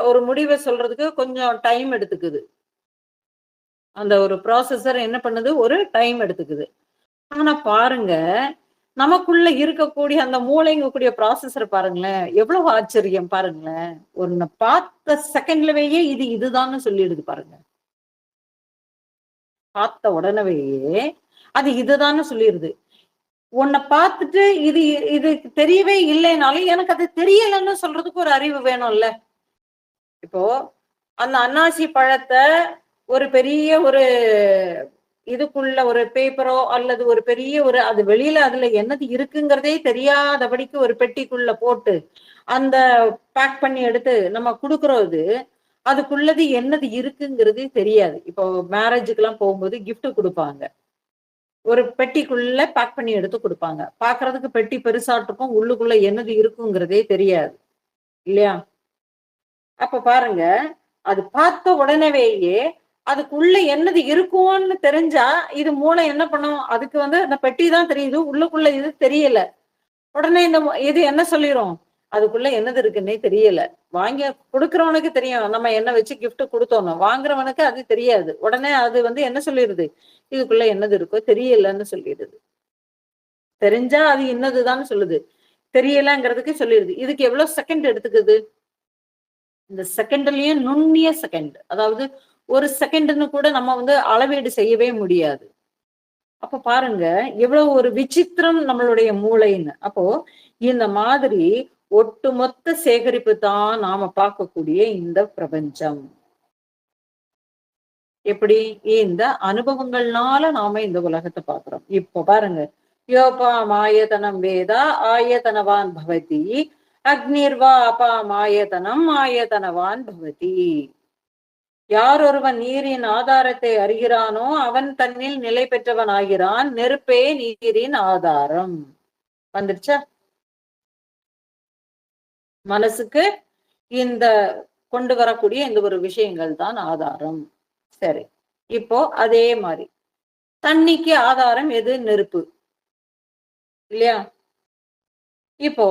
ஒரு முடிவை சொல்றதுக்கு கொஞ்சம் டைம் எடுத்துக்குது. அந்த ஒரு ப்ராசஸர் என்ன பண்ணுது? ஒரு டைம் எடுத்துக்குது. ஆனா பாருங்க, நமக்குள்ள இருக்கக்கூடிய அந்த மூளைங்கக்கூடிய ப்ராசஸர் பாருங்களேன், எவ்வளவு ஆச்சரியம் பாருங்களேன். ஒண்ண பார்த்த செகண்ட்லவேயே இது இதுதான்னு சொல்லிடுது பாருங்க. பார்த்த உடனேயே அது இதுதான்னு சொல்லிருது. உன்ன பார்த்துட்டு இது இது தெரியவே இல்லைனாலும், எனக்கு அது தெரியலன்னு சொல்றதுக்கு ஒரு அறிவு வேணும்ல. இப்போ அந்த அன்னாசி பழத்த ஒரு பெரிய ஒரு இதுக்குள்ள ஒரு பேப்பரோ அல்லது ஒரு பெரிய ஒரு அது வெளியில அதுல என்னது இருக்குங்கிறதே தெரியாதபடிக்கு ஒரு பெட்டிக்குள்ள போட்டு, அந்த பேக் பண்ணி எடுத்து நம்ம குடுக்குறது, அதுக்குள்ளது என்னது இருக்குங்கிறதே தெரியாது. இப்போ மேரேஜுக்குலாம் போகும்போது கிஃப்ட் குடுப்பாங்க. ஒரு பெட்டிக்குள்ள பேக் பண்ணி எடுத்து குடுப்பாங்க. பார்க்கறதுக்கு பெட்டி பெருசாட்டுருக்கும். உள்ளுக்குள்ள என்னது இருக்குங்கிறதே தெரியாது. இல்லையா? அப்ப பாருங்க, அது பார்த்த உடனேவேயே, அதுக்குள்ள என்னது இருக்கும்னு தெரிஞ்சா, இது மூளை என்ன பண்ணும்? அதுக்கு வந்து அந்த பெட்டி தான் தெரியுது. உள்ளுக்குள்ள இது தெரியல. உடனே இந்த இது என்ன சொல்லிரும்? அதுக்குள்ள என்னது இருக்குன்னே தெரியல. வாங்கி குடுக்குறவனுக்கு தெரியும். நம்ம என்ன வச்சு கிஃப்ட் குடுத்தோம்னு. வாங்குறவனுக்கு அது தெரியாது. உடனே அது வந்து என்ன சொல்லிருது? இதுக்குள்ள என்னது இருக்கோ தெரியலன்னு சொல்லிடுது. தெரிஞ்சா அது இன்னதுதான்னு சொல்லுது. தெரியலங்கிறதுக்கு சொல்லிருது. இதுக்கு எவ்வளவு செகண்ட் எடுத்துக்குது? இந்த செகண்ட்லயும் நுண்ணிய செகண்ட். அதாவது 1 செகண்ட்ன்னு கூட நம்ம வந்து அளவீடு செய்யவே முடியாது. அப்ப பாருங்க, எவ்வளவு ஒரு விசித்திரம் நம்மளுடைய மூளைன்னு. அப்போ இந்த மாதிரி ஒட்டுமொத்த சேகரிப்பு தான் நாம பார்க்கக்கூடிய இந்த பிரபஞ்சம். எப்படி? இந்த அனுபவங்கள்னால நாம இந்த உலகத்த பார்க்கிறோம். இப்போ பாருங்க. யோபாமாயதனம் வேதா ஆயதனவான் பவதி. அக்னிர்வா அபாமாயதனம் ஆயதனவான் பவதி. யார் ஒருவன் நீரின் ஆதாரத்தை அறிகிறானோ அவன் தன்னில் நிலை பெற்றவன் ஆகிறான். நெருப்பே நீரின் ஆதாரம். வந்துருச்சா? மனசுக்கு இந்த கொண்டு வரக்கூடிய இந்த ஒரு விஷயங்கள் தான் ஆதாரம். சரி. இப்போ அதே மாதிரி தண்ணிக்கு ஆதாரம் எது? நெருப்பு. இல்லையா? இப்போ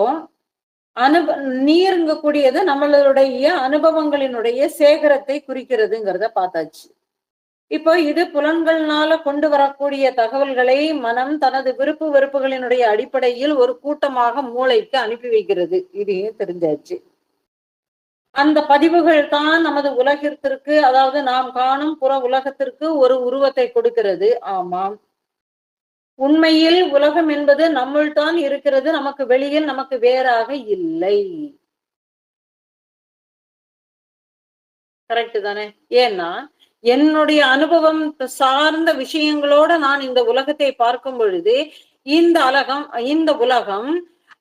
நீருங்கக்கூடியது நம்மளுடைய அனுபவங்களினுடைய சேகரத்தை குறிக்கிறதுங்கிறத பார்த்தாச்சு. இப்போ இது புலன்கள்னால கொண்டு வரக்கூடிய தகவல்களை மனம் தனது விருப்பு வெறுப்புகளினுடைய அடிப்படையில் ஒரு கூட்டமாக மூளைக்கு அனுப்பி வைக்கிறது. இதையும் தெரிஞ்சாச்சு. அந்த பதிவுகள் தான் நமது உலகத்திற்கு, அதாவது நாம் காணும் புற உலகத்திற்கு ஒரு உருவத்தை கொடுக்கிறது. ஆமாம். உண்மையில் உலகம் என்பது நம்முள் தான் இருக்கிறது. நமக்கு வெளியில் நமக்கு வேறாக இல்லை. கரெக்ட் தானே? ஏன்னா, என்னுடைய அனுபவம் சார்ந்த விஷயங்களோட நான் இந்த உலகத்தை பார்க்கும் பொழுது, இந்த இந்த உலகம்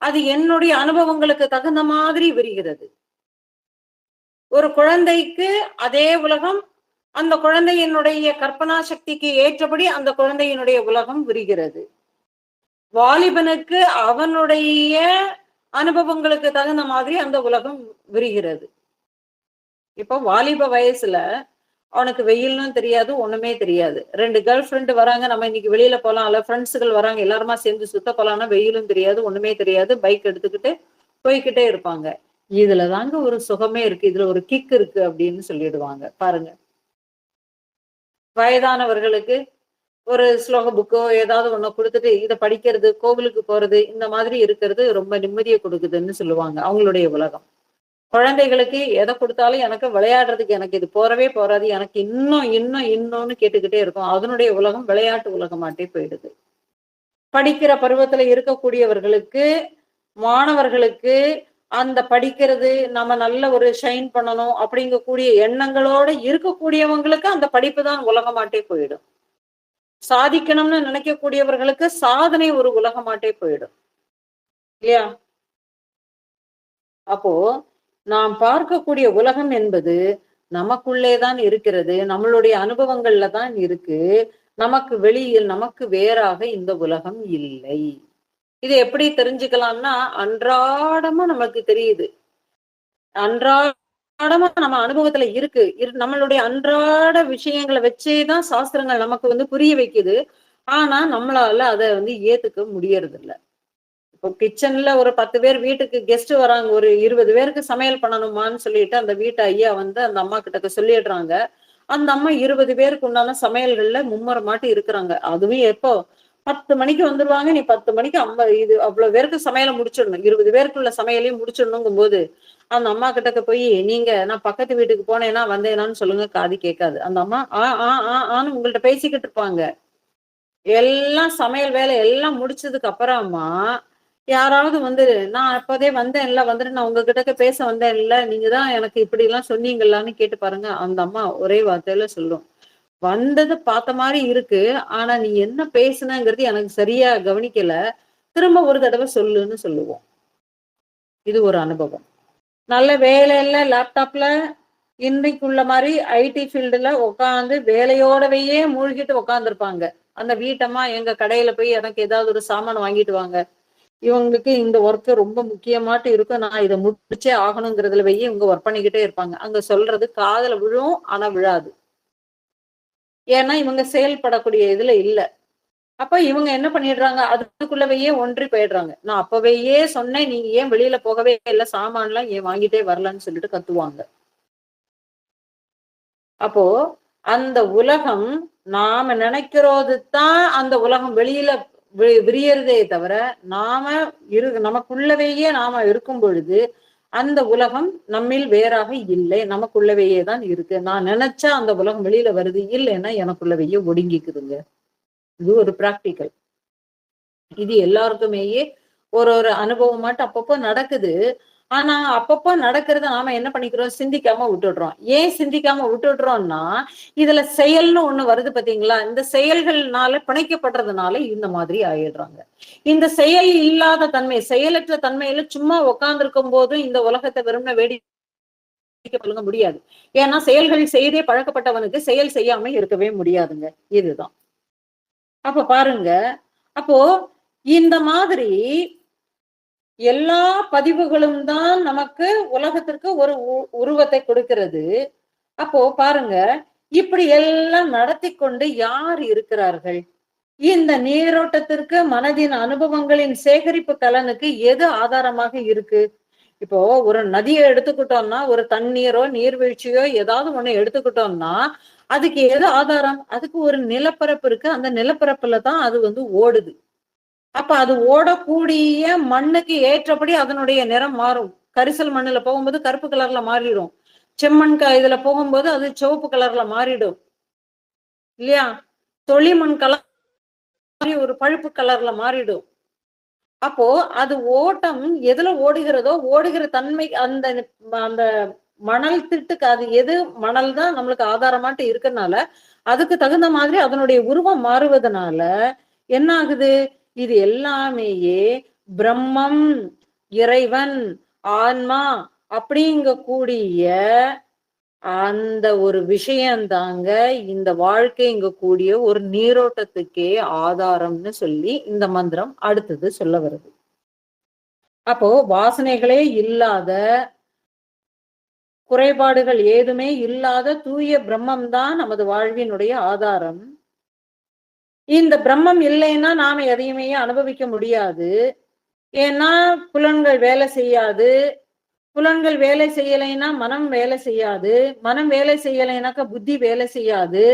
அது என்னுடைய அனுபவங்களுக்கு தகுந்த மாதிரி விரிகிறது. ஒரு குழந்தைக்கு அதே உலகம், அந்த குழந்தையினுடைய கற்பனா சக்திக்கு ஏற்றபடி அந்த குழந்தையினுடைய உலகம் விரிகிறது. வாலிபனுக்கு அவனுடைய அனுபவங்களுக்கு தகுந்த மாதிரி அந்த உலகம் விரிகிறது. இப்போ வாலிப வயசுல அவனுக்கு வெயில்னும் தெரியாது, ஒண்ணுமே தெரியாது. 2 கேர்ள் ஃப்ரெண்ட் வராங்க, நம்ம இன்னைக்கு வெளியில போலாம், அல்ல ஃப்ரெண்ட்ஸுகள் வராங்க, எல்லாருமா சேர்ந்து சுத்த போலாம்னா வெயிலும் தெரியாது, ஒண்ணுமே தெரியாது. பைக் எடுத்துக்கிட்டு போய்க்கிட்டே இருப்பாங்க. இதுல தாங்க ஒரு சுகமே இருக்கு. இதுல ஒரு கிக் இருக்கு அப்படின்னு சொல்லிடுவாங்க. பாருங்க. வயதானவர்களுக்கு ஒரு ஸ்லோக புக்கோ ஏதாவது ஒண்ணு குடுத்துட்டு இத படிக்கிறது, கோவிலுக்கு போறது, இந்த மாதிரி இருக்கிறது ரொம்ப நிம்மதிய குடுக்குதுன்னு சொல்லுவாங்க. அவங்களுடைய உலகம். குழந்தைகளுக்கு எத குடுத்தாலும் எனக்கு விளையாடுறதுக்கு எனக்கு இது போறவே போறாது. எனக்கு இன்னும்னு கேட்டுக்கிட்டே இருக்கும். அதனுடைய உலகம் விளையாட்டு உலகமாட்டே போயிடுது. படிக்கிற பருவத்துல இருக்கக்கூடியவர்களுக்கு, மாணவர்களுக்கு அந்த படிக்கிறது, நம்ம நல்ல ஒரு ஷைன் பண்ணணும் அப்படிங்கக்கூடிய எண்ணங்களோட இருக்கக்கூடியவங்களுக்கு அந்த படிப்பு தான் உலகமாட்டே போயிடும். சாதிக்கணும்னு நினைக்கக்கூடியவர்களுக்கு சாதனை ஒரு உலகமாட்டே போயிடும். இல்லையா? அப்போ நாம் பார்க்கக்கூடிய உலகம் என்பது நமக்குள்ளே தான் இருக்கிறது. நம்மளுடைய அனுபவங்கள்ல தான் இருக்கு. நமக்கு வெளியில் நமக்கு வேறாக இந்த உலகம் இல்லை. இதை எப்படி தெரிஞ்சுக்கலாம்னா, அன்றாடமா நமக்கு தெரியுது. அன்றாடமா நம்ம அனுபவத்துல இருக்கு. நம்மளுடைய அன்றாட விஷயங்களை வச்சேதான் சாஸ்திரங்கள் நமக்கு வந்து புரிய வைக்குது. ஆனா நம்மளால அத வந்து ஏத்துக்க முடியறது இல்ல. இப்போ கிச்சன்ல ஒரு 10 பேர் வீட்டுக்கு கெஸ்ட் வராங்க. ஒரு 20 பேருக்கு சமையல் பண்ணணுமான்னு சொல்லிட்டு அந்த வீட்டு ஐயா வந்து அந்த அம்மா கிட்ட சொல்லிடுறாங்க. அந்த அம்மா 20 பேருக்கு உண்டான சமையல்கள்ல மும்முரமாட்டு இருக்கிறாங்க. அதுவும் எப்போ 10 மணிக்கு வந்துருவாங்க. நீ 10 மணிக்கு இது அவ்வளவு பேருக்கு சமையல முடிச்சிடணும். 20 பேருக்குள்ள சமையலையும் முடிச்சிடணுங்கும்போது, அந்த அம்மா கிட்டக்க போயி, நீங்க நான் பக்கத்து வீட்டுக்கு போனேனா, வந்தேனான்னு சொல்லுங்க. காது கேட்காது. அந்த அம்மா ஆ, ஆ, ஆ, ஆன்னு உங்கள்ட்ட பேசிக்கிட்டு இருப்பாங்க. எல்லாம் சமையல் வேலை எல்லாம் முடிச்சதுக்கு அப்புறமா, யாராவது வந்து, நான் அப்போதே வந்தேன்ல, வந்துட்டு நான் உங்க கிட்டக்க பேச வந்தேன்ல, நீங்க தான் எனக்கு இப்படிலாம் சொன்னீங்களான்னு கேட்டு பாருங்க. அந்த அம்மா ஒரே வார்த்தையில சொல்லும். வந்தது பார்த்த மாரி இருக்கு. ஆனா, நீ என்ன பேசுனங்கிறது எனக்கு சரியா கவனிக்கல. திரும்ப ஒரு தடவ சொல்லுன்னு சொல்லுவோம். இது ஒரு அனுபவம். நல்ல வேலையில லேப்டாப்ல இன்னைக்குள்ள மாரி ஐடி ஃபீல்டுல உட்காந்து வேலையோடவே மூழ்கிட்டு உட்கார்ந்திருப்பாங்க. அந்த வீட்டம்மா எங்க கடையில போய் எனக்கு ஏதாவது ஒரு சாமான் வாங்கிட்டு வாங்க. இவங்களுக்கு இந்த ஒர்க் ரொம்ப முக்கியமாட்டு இருக்கும். நான் இத முடிச்சே ஆகணுங்கிறதுலயே இவங்க ஒர்க் பண்ணிக்கிட்டே இருப்பாங்க. அங்க சொல்றது காதுல விழும். ஆனா விழாது. ஏன்னா இவங்க செயல்படக்கூடிய இதுல இல்ல. அப்ப இவங்க என்ன பண்ணிடுறாங்க, அதுக்குள்ளவேயே ஒன்றி போயிடுறாங்க. நான் அப்பவேயே சொன்னேன், நீங்க ஏன் வெளியில போகவே இல்ல, சாமான்லாம் ஏன் வாங்கிட்டே வரலன்னு சொல்லிட்டு கத்துவாங்க. அப்போ அந்த உலகம் நாம நினைக்கிறது தான் அந்த உலகம் வெளியில விரியறதே தவிர, நாம நமக்குள்ளவேயே நாம இருக்கும் பொழுது, அந்த உலகம் நம்மில் வேறாக இல்லை. நமக்குள்ளவேயே தான் இருக்கு. நான் நினைச்சா அந்த உலகம் வெளியில வருது. இல்லைன்னா எனக்குள்ளவேயே ஒடுங்கிக்குதுங்க. இது ஒரு பிராக்டிகல். இது எல்லாருக்குமேயே ஒரு அனுபவமாட்டு அப்பப்போ நடக்குது. ஆனா, அப்பப்போ நடக்கிறத நாம என்ன பண்ணிக்கிறோம்? சிந்திக்காம விட்டுடுறோம். ஏன் சிந்திக்காம விட்டுடுறோம்னா, இதுல செயல்னு ஒண்ணு வருது பார்த்தீங்களா? இந்த செயல்கள்னால பிணைக்கப்படுறதுனால இந்த மாதிரி ஆயிடுறாங்க. இந்த செயல் இல்லாத தன்மை, செயலற்ற தன்மையில சும்மா உட்கார்ந்திருக்கும் போதும் இந்த உலகத்த வெறுமனே வேடிக்கை பழக முடியாது. ஏன்னா, செயல்கள் செய்தே பழக்கப்பட்டவனுக்கு செயல் செய்யாம இருக்கவே முடியாதுங்க. இதுதான். அப்ப பாருங்க. அப்போ இந்த மாதிரி எல்லா பதிவுகளும் தான் நமக்கு உலகத்திற்கு ஒரு உருவத்தை கொடுக்கிறது. அப்போ பாருங்க, இப்படி எல்லாம் நடத்திக் கொண்டு யார் இருக்கிறார்கள்? இந்த நீரோட்டத்திற்கு மனதின் அனுபவங்களின் சேகரிப்பு கலனுக்கு எது ஆதாரமாக இருக்கு? இப்போ ஒரு நதிய எடுத்துக்கிட்டோம்னா, ஒரு தண்ணீரோ, நீர்வீழ்ச்சியோ ஏதாவது ஒண்ணு எடுத்துக்கிட்டோம்னா, அதுக்கு எது ஆதாரம்? அதுக்கு ஒரு நிலப்பரப்பு இருக்கு. அந்த நிலப்பரப்புல தான் அது வந்து ஓடுது. அப்ப அது ஓடக்கூடிய மண்ணுக்கு ஏற்றபடி அதனுடைய நிறம் மாறும். கரிசல் மண்ணுல போகும்போது கருப்பு கலர்ல மாறிடும். செம்மண் இதுல போகும்போது அது சிவப்பு கலர்ல மாறிடும். இல்லையா? தொளிமண் கலர் மாறி ஒரு பழுப்பு கலர்ல மாறிடும். அப்போ அது ஓட்டம் எதுல ஓடுகிறதோ, ஓடுகிற தன்மை அந்த அந்த மணல் திட்டுக்கு அது எது மணல் தான் நம்மளுக்கு ஆதாரமாட்டு இருக்கனால, அதுக்கு தகுந்த மாதிரி அதனுடைய உருவம் மாறுவதனால என்ன ஆகுது? இது எல்லாமேயே பிரம்மம், இறைவன், ஆன்மா அப்படிங்கக்கூடிய அந்த ஒரு விஷயந்தாங்க இந்த வாழ்க்கைங்க கூடிய ஒரு நீரோட்டத்துக்கே ஆதாரம்னு சொல்லி இந்த மந்திரம் அடுத்தது சொல்ல வருது. அப்போ வாசனைகளே இல்லாத, குறைபாடுகள் ஏதுமே இல்லாத தூய பிரம்மம் தான் நமது வாழ்வினுடைய ஆதாரம். இந்த பிரம்மம் இல்லைன்னா நாம எதையுமே அனுபவிக்க முடியாது. ஏன்னா புலன்கள் வேலை செய்யாது. புலன்கள் வேலை செய்யலைன்னா மனம் வேலை செய்யாது. மனம் வேலை செய்யலைனாக்க புத்தி வேலை செய்யாது.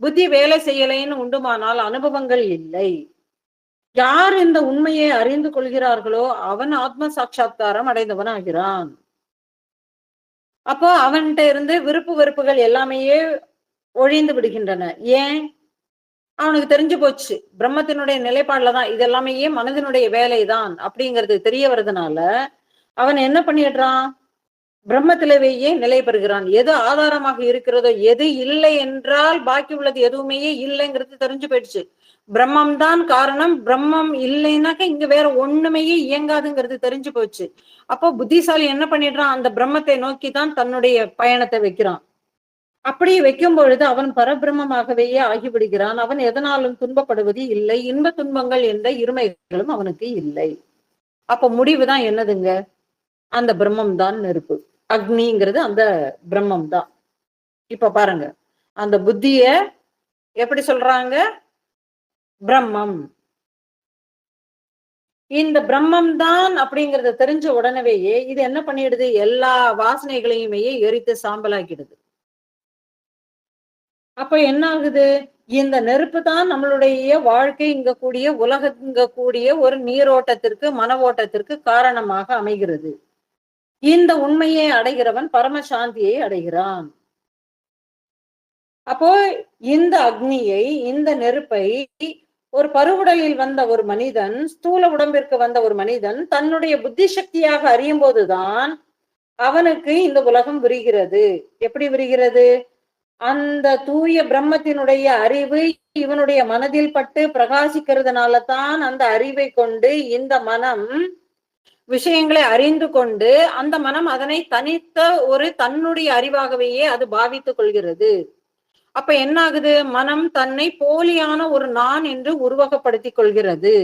புத்தி வேலை செய்யலைன்னு உண்டுமானால் அனுபவங்கள் இல்லை. யார் இந்த உண்மையை அறிந்து கொள்கிறார்களோ அவன் ஆத்ம சாட்சா்காரம் அடைந்தவன் ஆகிறான். அப்போ அவன்கிட்ட இருந்து விருப்பு வெறுப்புகள் எல்லாமே ஒழிந்து விடுகின்றன. ஏன்? அவனுக்கு தெரிஞ்சு போச்சு. பிரம்மத்தினுடைய நிலைப்பாடுலதான் இது எல்லாமே மனதினுடைய வேலைதான் அப்படிங்கிறது தெரிய வருதுனால, அவன் என்ன பண்ணிடுறான்? பிரம்மத்திலேயே நிலை பெறுகிறான். எது ஆதாரமாக இருக்கிறதோ, எது இல்லை என்றால் பாக்கி உள்ளது எதுவுமே இல்லைங்கிறது தெரிஞ்சு போயிடுச்சு. பிரம்மம் தான் காரணம். பிரம்மம் இல்லைன்னாக்க இங்க வேற ஒண்ணுமே இயங்காதுங்கிறது தெரிஞ்சு போச்சு. அப்போ புத்திசாலி என்ன பண்ணிடுறான்? அந்த பிரம்மத்தை நோக்கித்தான் தன்னுடைய பயணத்தை வைக்கிறான். அப்படி வைக்கும் பொழுது அவன் பரபிரம்மமாகவே ஆகிவிடுகிறான். அவன் எதனாலும் துன்பப்படுவது இல்லை. இன்ப துன்பங்கள் என்ற இருமைகளும் அவனுக்கு இல்லை. அப்ப முடிவுதான் என்னதுங்க? அந்த பிரம்மம் தான் நெருப்பு. அக்னிங்கிறது அந்த பிரம்மம் தான். இப்ப பாருங்க. அந்த புத்திய எப்படி சொல்றாங்க? பிரம்மம். இந்த பிரம்மம் தான் அப்படிங்கறத தெரிஞ்ச உடனேயே இது என்ன பண்ணிடுது? எல்லா வாசனைகளையுமே எரித்து சாம்பலாக்கிடுது. அப்ப என்ன ஆகுது? இந்த நெருப்பு தான் நம்மளுடைய வாழ்க்கை இங்க உலகங்கக்கூடிய ஒரு நீரோட்டத்திற்கு, மன ஓட்டத்திற்கு காரணமாக அமைகிறது. இந்த உண்மையை அடைகிறவன் பரமசாந்தியை அடைகிறான். அப்போ இந்த அக்னியை, இந்த நெருப்பை ஒரு பருவுடலில் வந்த ஒரு மனிதன், ஸ்தூல உடம்பிற்கு வந்த ஒரு மனிதன் தன்னுடைய புத்தி சக்தியாக அறியும் போதுதான் அவனுக்கு இந்த உலகம் விரிகிறது. எப்படி விரிகிறது? அந்த தூய பிரம்மத்தினுடைய அறிவு இவனுடைய மனதில் பட்டு பிரகாசிக்கிறதுனால தான் அந்த அறிவை கொண்டு இந்த மனம் விஷயங்களை அறிந்து கொண்டு அந்த மனம் அதனை தனித்த ஒரு தன்னுடைய அறிவாகவே அது பாவித்துக் கொள்கிறது. அப்ப என்ன ஆகுது? மனம் தன்னை போலியான ஒரு நான் என்று உருவகப்படுத்திக் கொள்கிறது.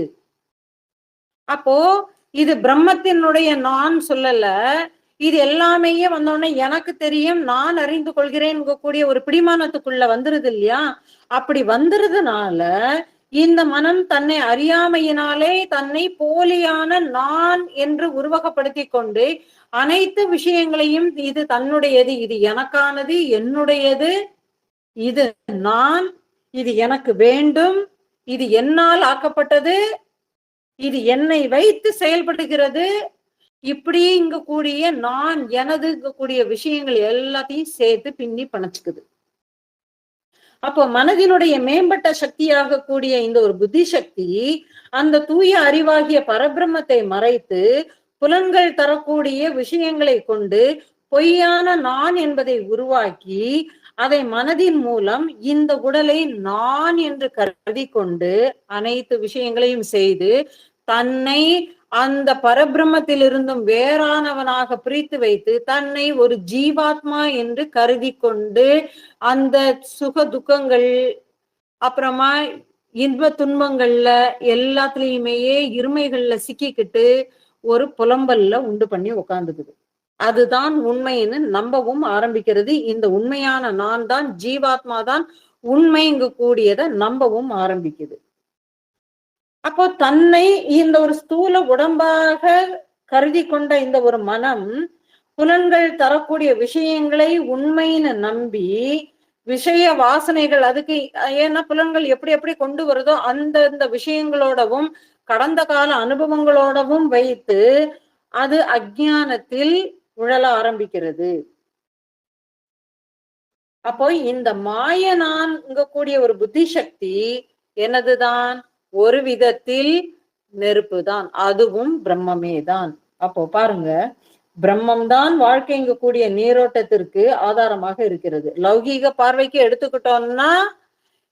அப்போ இது பிரம்மத்தினுடைய நான் சொல்லல, இது எல்லாமே வந்தோடனே எனக்கு தெரியும், நான் அறிந்து கொள்கிறேன் கூடிய ஒரு பிடிமானத்துக்குள்ள வந்துருது இல்லையா? அப்படி வந்துருதுனால இந்த மனம் தன்னை அறியாமையினாலே தன்னை போலியான நான் என்று உருவகப்படுத்தி கொண்டு அனைத்து விஷயங்களையும் இது தன்னுடையது, இது எனக்கானது, என்னுடையது, இது நான், இது எனக்கு வேண்டும், இது என்னால் ஆக்கப்பட்டது, இது என்னை வைத்து செயல்படுகிறது, இப்படி இங்க கூடிய நான் எனது கூடிய விஷயங்கள் எல்லாத்தையும் சேர்த்து பின்னி பணச்சுக்குது. அப்போ மனதினுடைய மேம்பட்ட சக்தியாக கூடிய இந்த ஒரு புத்தி சக்தி அந்த தூய அறிவாகிய பரபிரம்மத்தை மறைத்து புலன்கள் தரக்கூடிய விஷயங்களை கொண்டு பொய்யான நான் என்பதை உருவாக்கி அதை மனதின் மூலம் இந்த உடலை நான் என்று கருதி கொண்டு அனைத்து விஷயங்களையும் செய்து தன்னை அந்த பரபிரம்மத்திலிருந்தும் வேறானவனாக பிரித்து வைத்து தன்னை ஒரு ஜீவாத்மா என்று கருதி கொண்டு அந்த சுக துக்கங்கள் அப்புறமா இன்ப துன்பங்கள்ல எல்லாத்துலயுமே இருமைகள்ல சிக்கிக்கிட்டு ஒரு புலம்பல்ல உண்டு பண்ணி உட்கார்ந்துக்குது. அதுதான் உண்மைன்னு நம்பவும் ஆரம்பிக்கிறது. இந்த உண்மையான நான் தான், ஜீவாத்மா தான் உண்மைங்க கூடியதை நம்பவும் ஆரம்பிக்குது. அப்போ தன்னை இந்த ஒரு ஸ்தூல உடம்பாக கருதி கொண்ட இந்த ஒரு மனம் புலன்கள் தரக்கூடிய விஷயங்களை உண்மைன்னு நம்பி விஷய வாசனைகள் அதுக்கு ஏன்னா புலன்கள் எப்படி எப்படி கொண்டு வருதோ அந்த விஷயங்களோடவும் கடந்த கால அனுபவங்களோடவும் வைத்து அது அஞ்ஞானத்தில் உழல ஆரம்பிக்கிறது. அப்போ இந்த மாயனான் கூடிய ஒரு புத்தி சக்தி என்னதுதான்? ஒரு விதத்தில் நெருப்பு தான், அதுவும் பிரம்மமே தான். அப்போ பாருங்க, பிரம்மம் தான் வாழ்க்கைங்க கூடிய நீரோட்டத்திற்கு ஆதாரமாக இருக்கிறது. லௌகீக பார்வைக்கு எடுத்துக்கிட்டோம்னா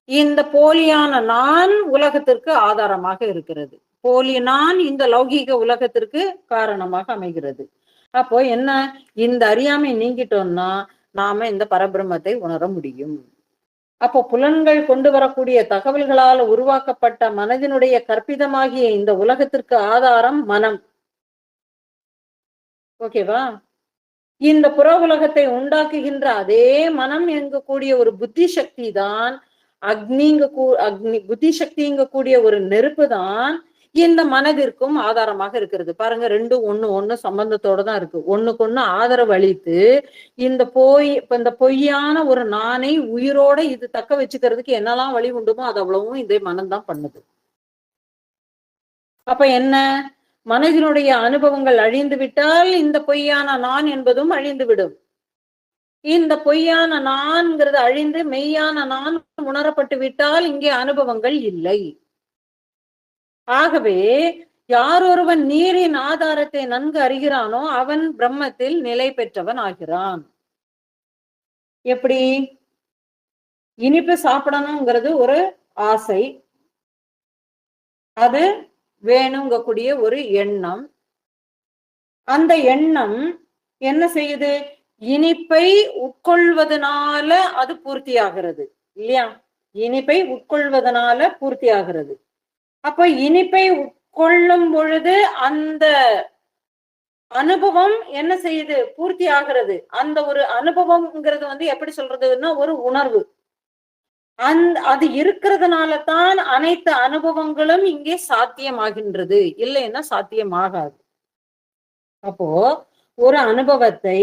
இந்த போலியான நான் உலகத்திற்கு ஆதாரமாக இருக்கிறது. போலி நான் இந்த லௌகீக உலகத்திற்கு காரணமாக அமைகிறது. அப்போ என்ன, இந்த அறியாமை நீங்கிட்டோம்னா நாம இந்த பரபிரம்மத்தை உணர முடியும். அப்போ புலன்கள் கொண்டு வரக்கூடிய தகவல்களால் உருவாக்கப்பட்ட மனதினுடைய கற்பிதமாகிய இந்த உலகத்திற்கு ஆதாரம் மனம். ஓகேவா? இந்த புற உலகத்தை உண்டாக்குகின்ற அதே மனம் கூடிய ஒரு புத்தி சக்தி தான் அக்னி புத்தி சக்திங்க கூடிய ஒரு நெருப்பு தான் இந்த மனதிற்கும் ஆதாரமாக இருக்கிறது. பாருங்க, ரெண்டும் ஒண்ணு சம்பந்தத்தோட தான் இருக்கு. ஒண்ணுக்கு ஒண்ணு ஆதரவு அளித்து இந்த பொய்யான ஒரு நானை உயிரோட இது தக்க வச்சுக்கிறதுக்கு என்னெல்லாம் வழி உண்டுமோ அது அவ்வளவும் இதே மனம்தான் பண்ணுது. அப்ப என்ன, மனதினுடைய அனுபவங்கள் அழிந்து விட்டால் இந்த பொய்யான நான் என்பதும் அழிந்து விடும். இந்த பொய்யான நான்கிறது அழிந்து மெய்யான நான் உணரப்பட்டு விட்டால் இங்கே அனுபவங்கள் இல்லை. ஆகவே யார் ஒருவன் நீரின் ஆதாரத்தை நன்கு அறிகிறானோ அவன் பிரம்மத்தில் நிலை பெற்றவன் ஆகிறான். எப்படி? இனிப்பு சாப்பிடணுங்கிறது ஒரு ஆசை, அது வேணுங்கக்கூடிய ஒரு எண்ணம். அந்த எண்ணம் என்ன செய்யுது? இனிப்பை உட்கொள்வதனால அது பூர்த்தியாகிறது இல்லையா? இனிப்பை உட்கொள்வதனால பூர்த்தியாகிறது. அப்ப இனிப்பை உட்கொள்ளும் பொழுது அந்த அனுபவம் என்ன செய்யுது? பூர்த்தி ஆகிறது. அந்த ஒரு அனுபவம்ங்கிறது எப்படி சொல்றதுன்னா ஒரு உணர்வு. அது இருக்கிறதுனால தான் அனைத்து அனுபவங்களும் இங்கே சாத்தியமாகின்றது, இல்லைன்னா சாத்தியமாகாது. அப்போ ஒரு அனுபவத்தை,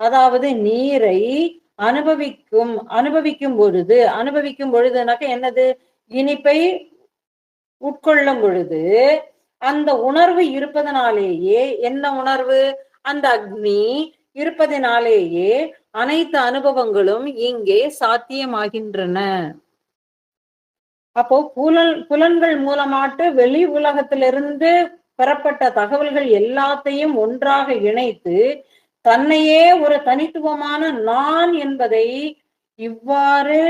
அதாவது நீரை அனுபவிக்கும் பொழுதுனாக்க என்னது? இனிப்பை உட்கொள்ளும் பொழுது அந்த உணர்வு இருப்பதனாலேயே, என்ன உணர்வு? அந்த அக்னி இருப்பதனாலேயே அனைத்து அனுபவங்களும் இங்கே சாத்தியமாகின்றன. அப்போ புலன்கள் மூலமாட்டு வெளி உலகத்திலிருந்து பெறப்பட்ட தகவல்கள் எல்லாத்தையும் ஒன்றாக இணைத்து தன்னையே ஒரு தனித்துவமான நான் என்பதை இவ்வாறு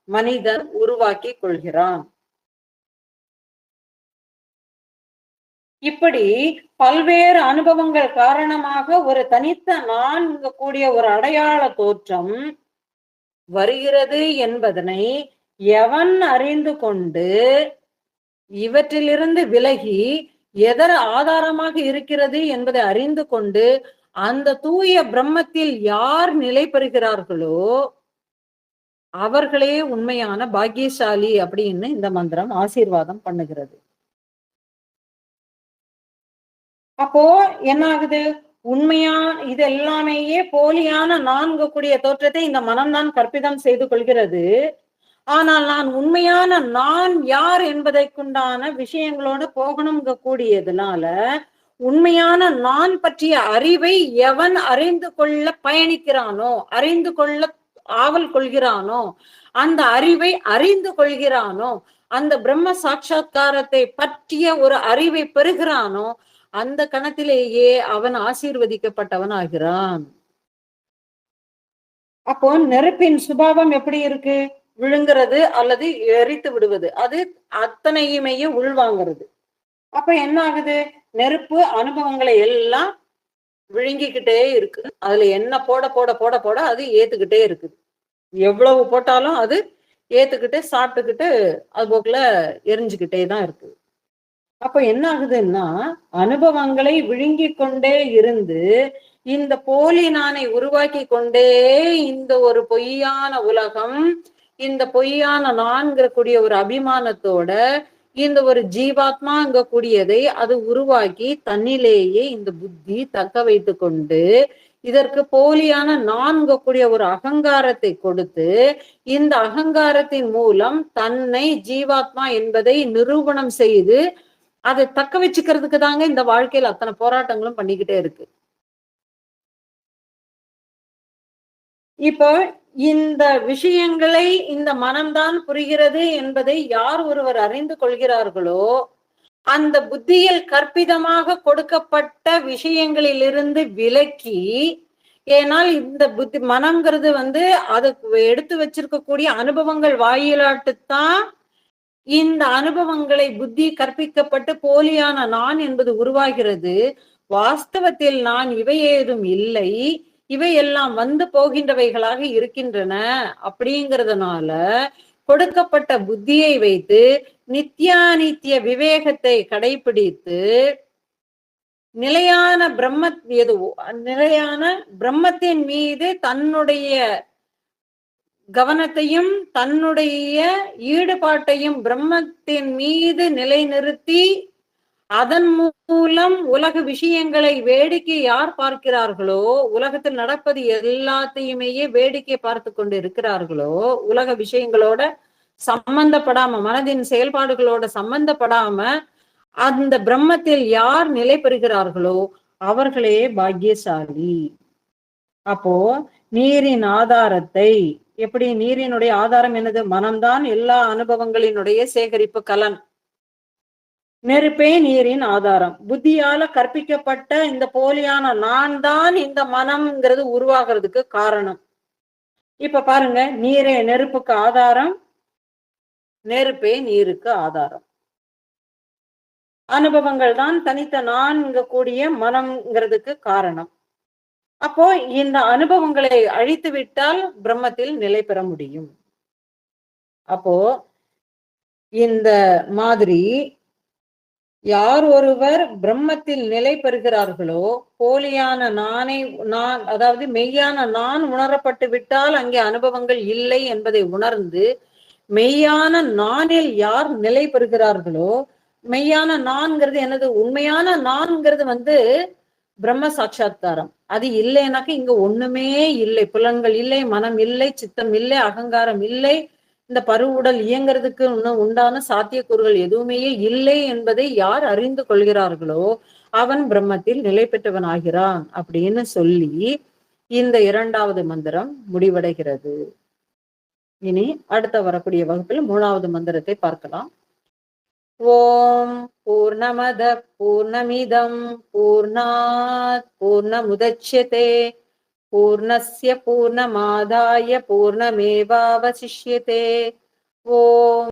மனிதன் உருவாக்கி கொள்கிறான். இப்படி பல்வேறு அனுபவங்கள் காரணமாக ஒரு தனித்த நான் கூடிய ஒரு அடையாள தோற்றம் வருகிறது என்பதனை எவன் அறிந்து கொண்டு இவற்றிலிருந்து விலகி எதர் ஆதாரமாக இருக்கிறது என்பதை அறிந்து கொண்டு அந்த தூய பிரம்மத்தில் யார் நிலை பெறுகிறார்களோ அவர்களே உண்மையான பாக்கியசாலி அப்படின்னு இந்த மந்திரம் ஆசீர்வாதம் பண்ணுகிறது. அப்போ என்ன ஆகுது? உண்மையா இது எல்லாமேயே போலியான நான்கு கூடிய தோற்றத்தை இந்த மனம்தான் கற்பிதம் செய்து கொள்கிறது. ஆனால் நான் உண்மையான நான் யார் என்பதைக்குண்டான விஷயங்களோட போகணும் கூடியதுனால உண்மையான நான் பற்றிய அறிவை எவன் அறிந்து கொள்ள பயணிக்கிறானோ, அறிந்து கொள்ள ஆவல் கொள்கிறானோ, அந்த அறிவை அறிந்து கொள்கிறானோ, அந்த பிரம்ம சாட்சா்காரத்தை பற்றிய ஒரு அறிவை பெறுகிறானோ, அந்த கணத்திலேயே அவன் ஆசீர்வதிக்கப்பட்டவன் ஆகிறான். அப்போ நெருப்பின் சுபாவம் எப்படி இருக்கு? விழுங்குறது அல்லது எரித்து விடுவது. அது அத்தனையுமே உள்வாங்கிறது. அப்ப என்ன ஆகுது? நெருப்பு அனுபவங்களை எல்லாம் விழுங்கிக்கிட்டே இருக்கு. அதுல என்ன போட போட போட போட அது ஏத்துக்கிட்டே இருக்குது. எவ்வளவு போட்டாலும் அது ஏத்துக்கிட்டு சாப்பிட்டுக்கிட்டு அது போக்குல எரிஞ்சுக்கிட்டே தான் இருக்கு. அப்ப என்ன ஆகுதுன்னா அனுபவங்களை விழுங்கி கொண்டே இருந்து இந்த போலி நானை உருவாக்கி கொண்டே இந்த ஒரு பொய்யான உலகம், இந்த பொய்யான நான்கிற கூடிய ஒரு அபிமானத்தோட இந்த ஒரு ஜீவாத்மாங்க கூடியதை அது உருவாக்கி தன்னிலேயே இந்த புத்தி தக்க வைத்து கொண்டு இதற்கு போலியான நான்கு கூடிய ஒரு அகங்காரத்தை கொடுத்து இந்த அகங்காரத்தின் மூலம் தன்னை ஜீவாத்மா என்பதை நிரூபணம் செய்து அதை தக்க வச்சுக்கிறதுக்கு தாங்க இந்த வாழ்க்கையில அத்தனை போராட்டங்களும் பண்ணிக்கிட்டே இருக்கு. இப்போ இந்த விஷயங்களை இந்த மனம்தான் புரிகிறது என்பதை யார் ஒருவர் அறிந்து கொள்கிறார்களோ அந்த புத்தியில் கற்பிதமாக கொடுக்கப்பட்ட விஷயங்களிலிருந்து விலக்கி, ஏனால் இந்த புத்தி மனம்ங்கிறது அது எடுத்து வச்சிருக்கக்கூடிய அனுபவங்கள் வாயிலாட்டுத்தான் இந்த அனுபவங்களை புத்தி கற்பிக்கப்பட்டு போலியான நான் என்பது உருவாகிறது. வாஸ்தவத்தில் நான் இவை ஏதும் இல்லை, இவை எல்லாம் வந்து போகின்றவைகளாக இருக்கின்றன. அப்படிங்கிறதுனால கொடுக்கப்பட்ட புத்தியை வைத்து நித்தியானித்திய விவேகத்தை கடைபிடித்து நிலையான நிலையான பிரம்மத்தின் மீது தன்னுடைய கவனத்தையும் தன்னுடைய ஈடுபாட்டையும் பிரம்மத்தின் மீது நிலைநிறுத்தி அதன் மூலம் உலக விஷயங்களை வேடிக்கை யார் பார்க்கிறார்களோ, உலகத்தில் நடப்பது எல்லாத்தையுமே வேடிக்கை பார்த்து கொண்டு இருக்கிறார்களோ, உலக விஷயங்களோட சம்பந்தப்படாம மனதின் செயல்பாடுகளோட சம்பந்தப்படாம அந்த பிரம்மத்தில் யார் நிலை பெறுகிறார்களோ அவர்களே பாக்கியசாலி. அப்போ நீரின் ஆதாரத்தை எப்படி? நீரினுடைய ஆதாரம் என்னது? மனம்தான் எல்லா அனுபவங்களினுடைய சேகரிப்பு கலன். நெருப்பே நீரின் ஆதாரம். புத்தியால கற்பிக்கப்பட்ட இந்த போலியான நான் தான் இந்த மனம்ங்கிறது உருவாகிறதுக்கு காரணம். இப்ப பாருங்க, நீரே நெருப்புக்கு ஆதாரம், நெருப்பே நீருக்கு ஆதாரம். அனுபவங்கள் தான் தனித்த நான் கூடிய மனம்ங்கிறதுக்கு காரணம். அப்போ இந்த அனுபவங்களை அழித்து விட்டால் பிரம்மத்தில் நிலை பெற முடியும். அப்போ இந்த மாதிரி யார் ஒருவர் பிரம்மத்தில் நிலை பெறுகிறார்களோ, போலியான நான் அதாவது மெய்யான நான் உணரப்பட்டு விட்டால் அங்கே அனுபவங்கள் இல்லை என்பதை உணர்ந்து மெய்யான நானில் யார் நிலை பெறுகிறார்களோ, மெய்யான நான்கிறது என்னது? உண்மையான நான்கிறது பிரம்ம சாட்சா்காரம். அது இல்லைனாக்க இங்க ஒண்ணுமே இல்லை. புலன்கள் இல்லை, மனம் இல்லை, சித்தம் இல்லை, அகங்காரம் இல்லை, இந்த பருவுடல் இயங்குறதுக்கு உண்டான சாத்தியக்கூறுகள் எதுவுமே இல்லை என்பதை யார் அறிந்து கொள்கிறார்களோ அவன் பிரம்மத்தில் நிலை பெற்றவன் ஆகிறான் அப்படின்னு சொல்லி இந்த 2வது மந்திரம் முடிவடைகிறது. இனி அடுத்த வரக்கூடிய வகுப்பில் 3வது மந்திரத்தை பார்க்கலாம். ஓம் பூர்ணமத பூர்ணமிதம் பூர்ணாத் பூர்ணமுதச்யதே பூர்ணஸ்ய பூர்ணமாதாய பூர்ணமேவாவசிஷ்யதே. ஓம்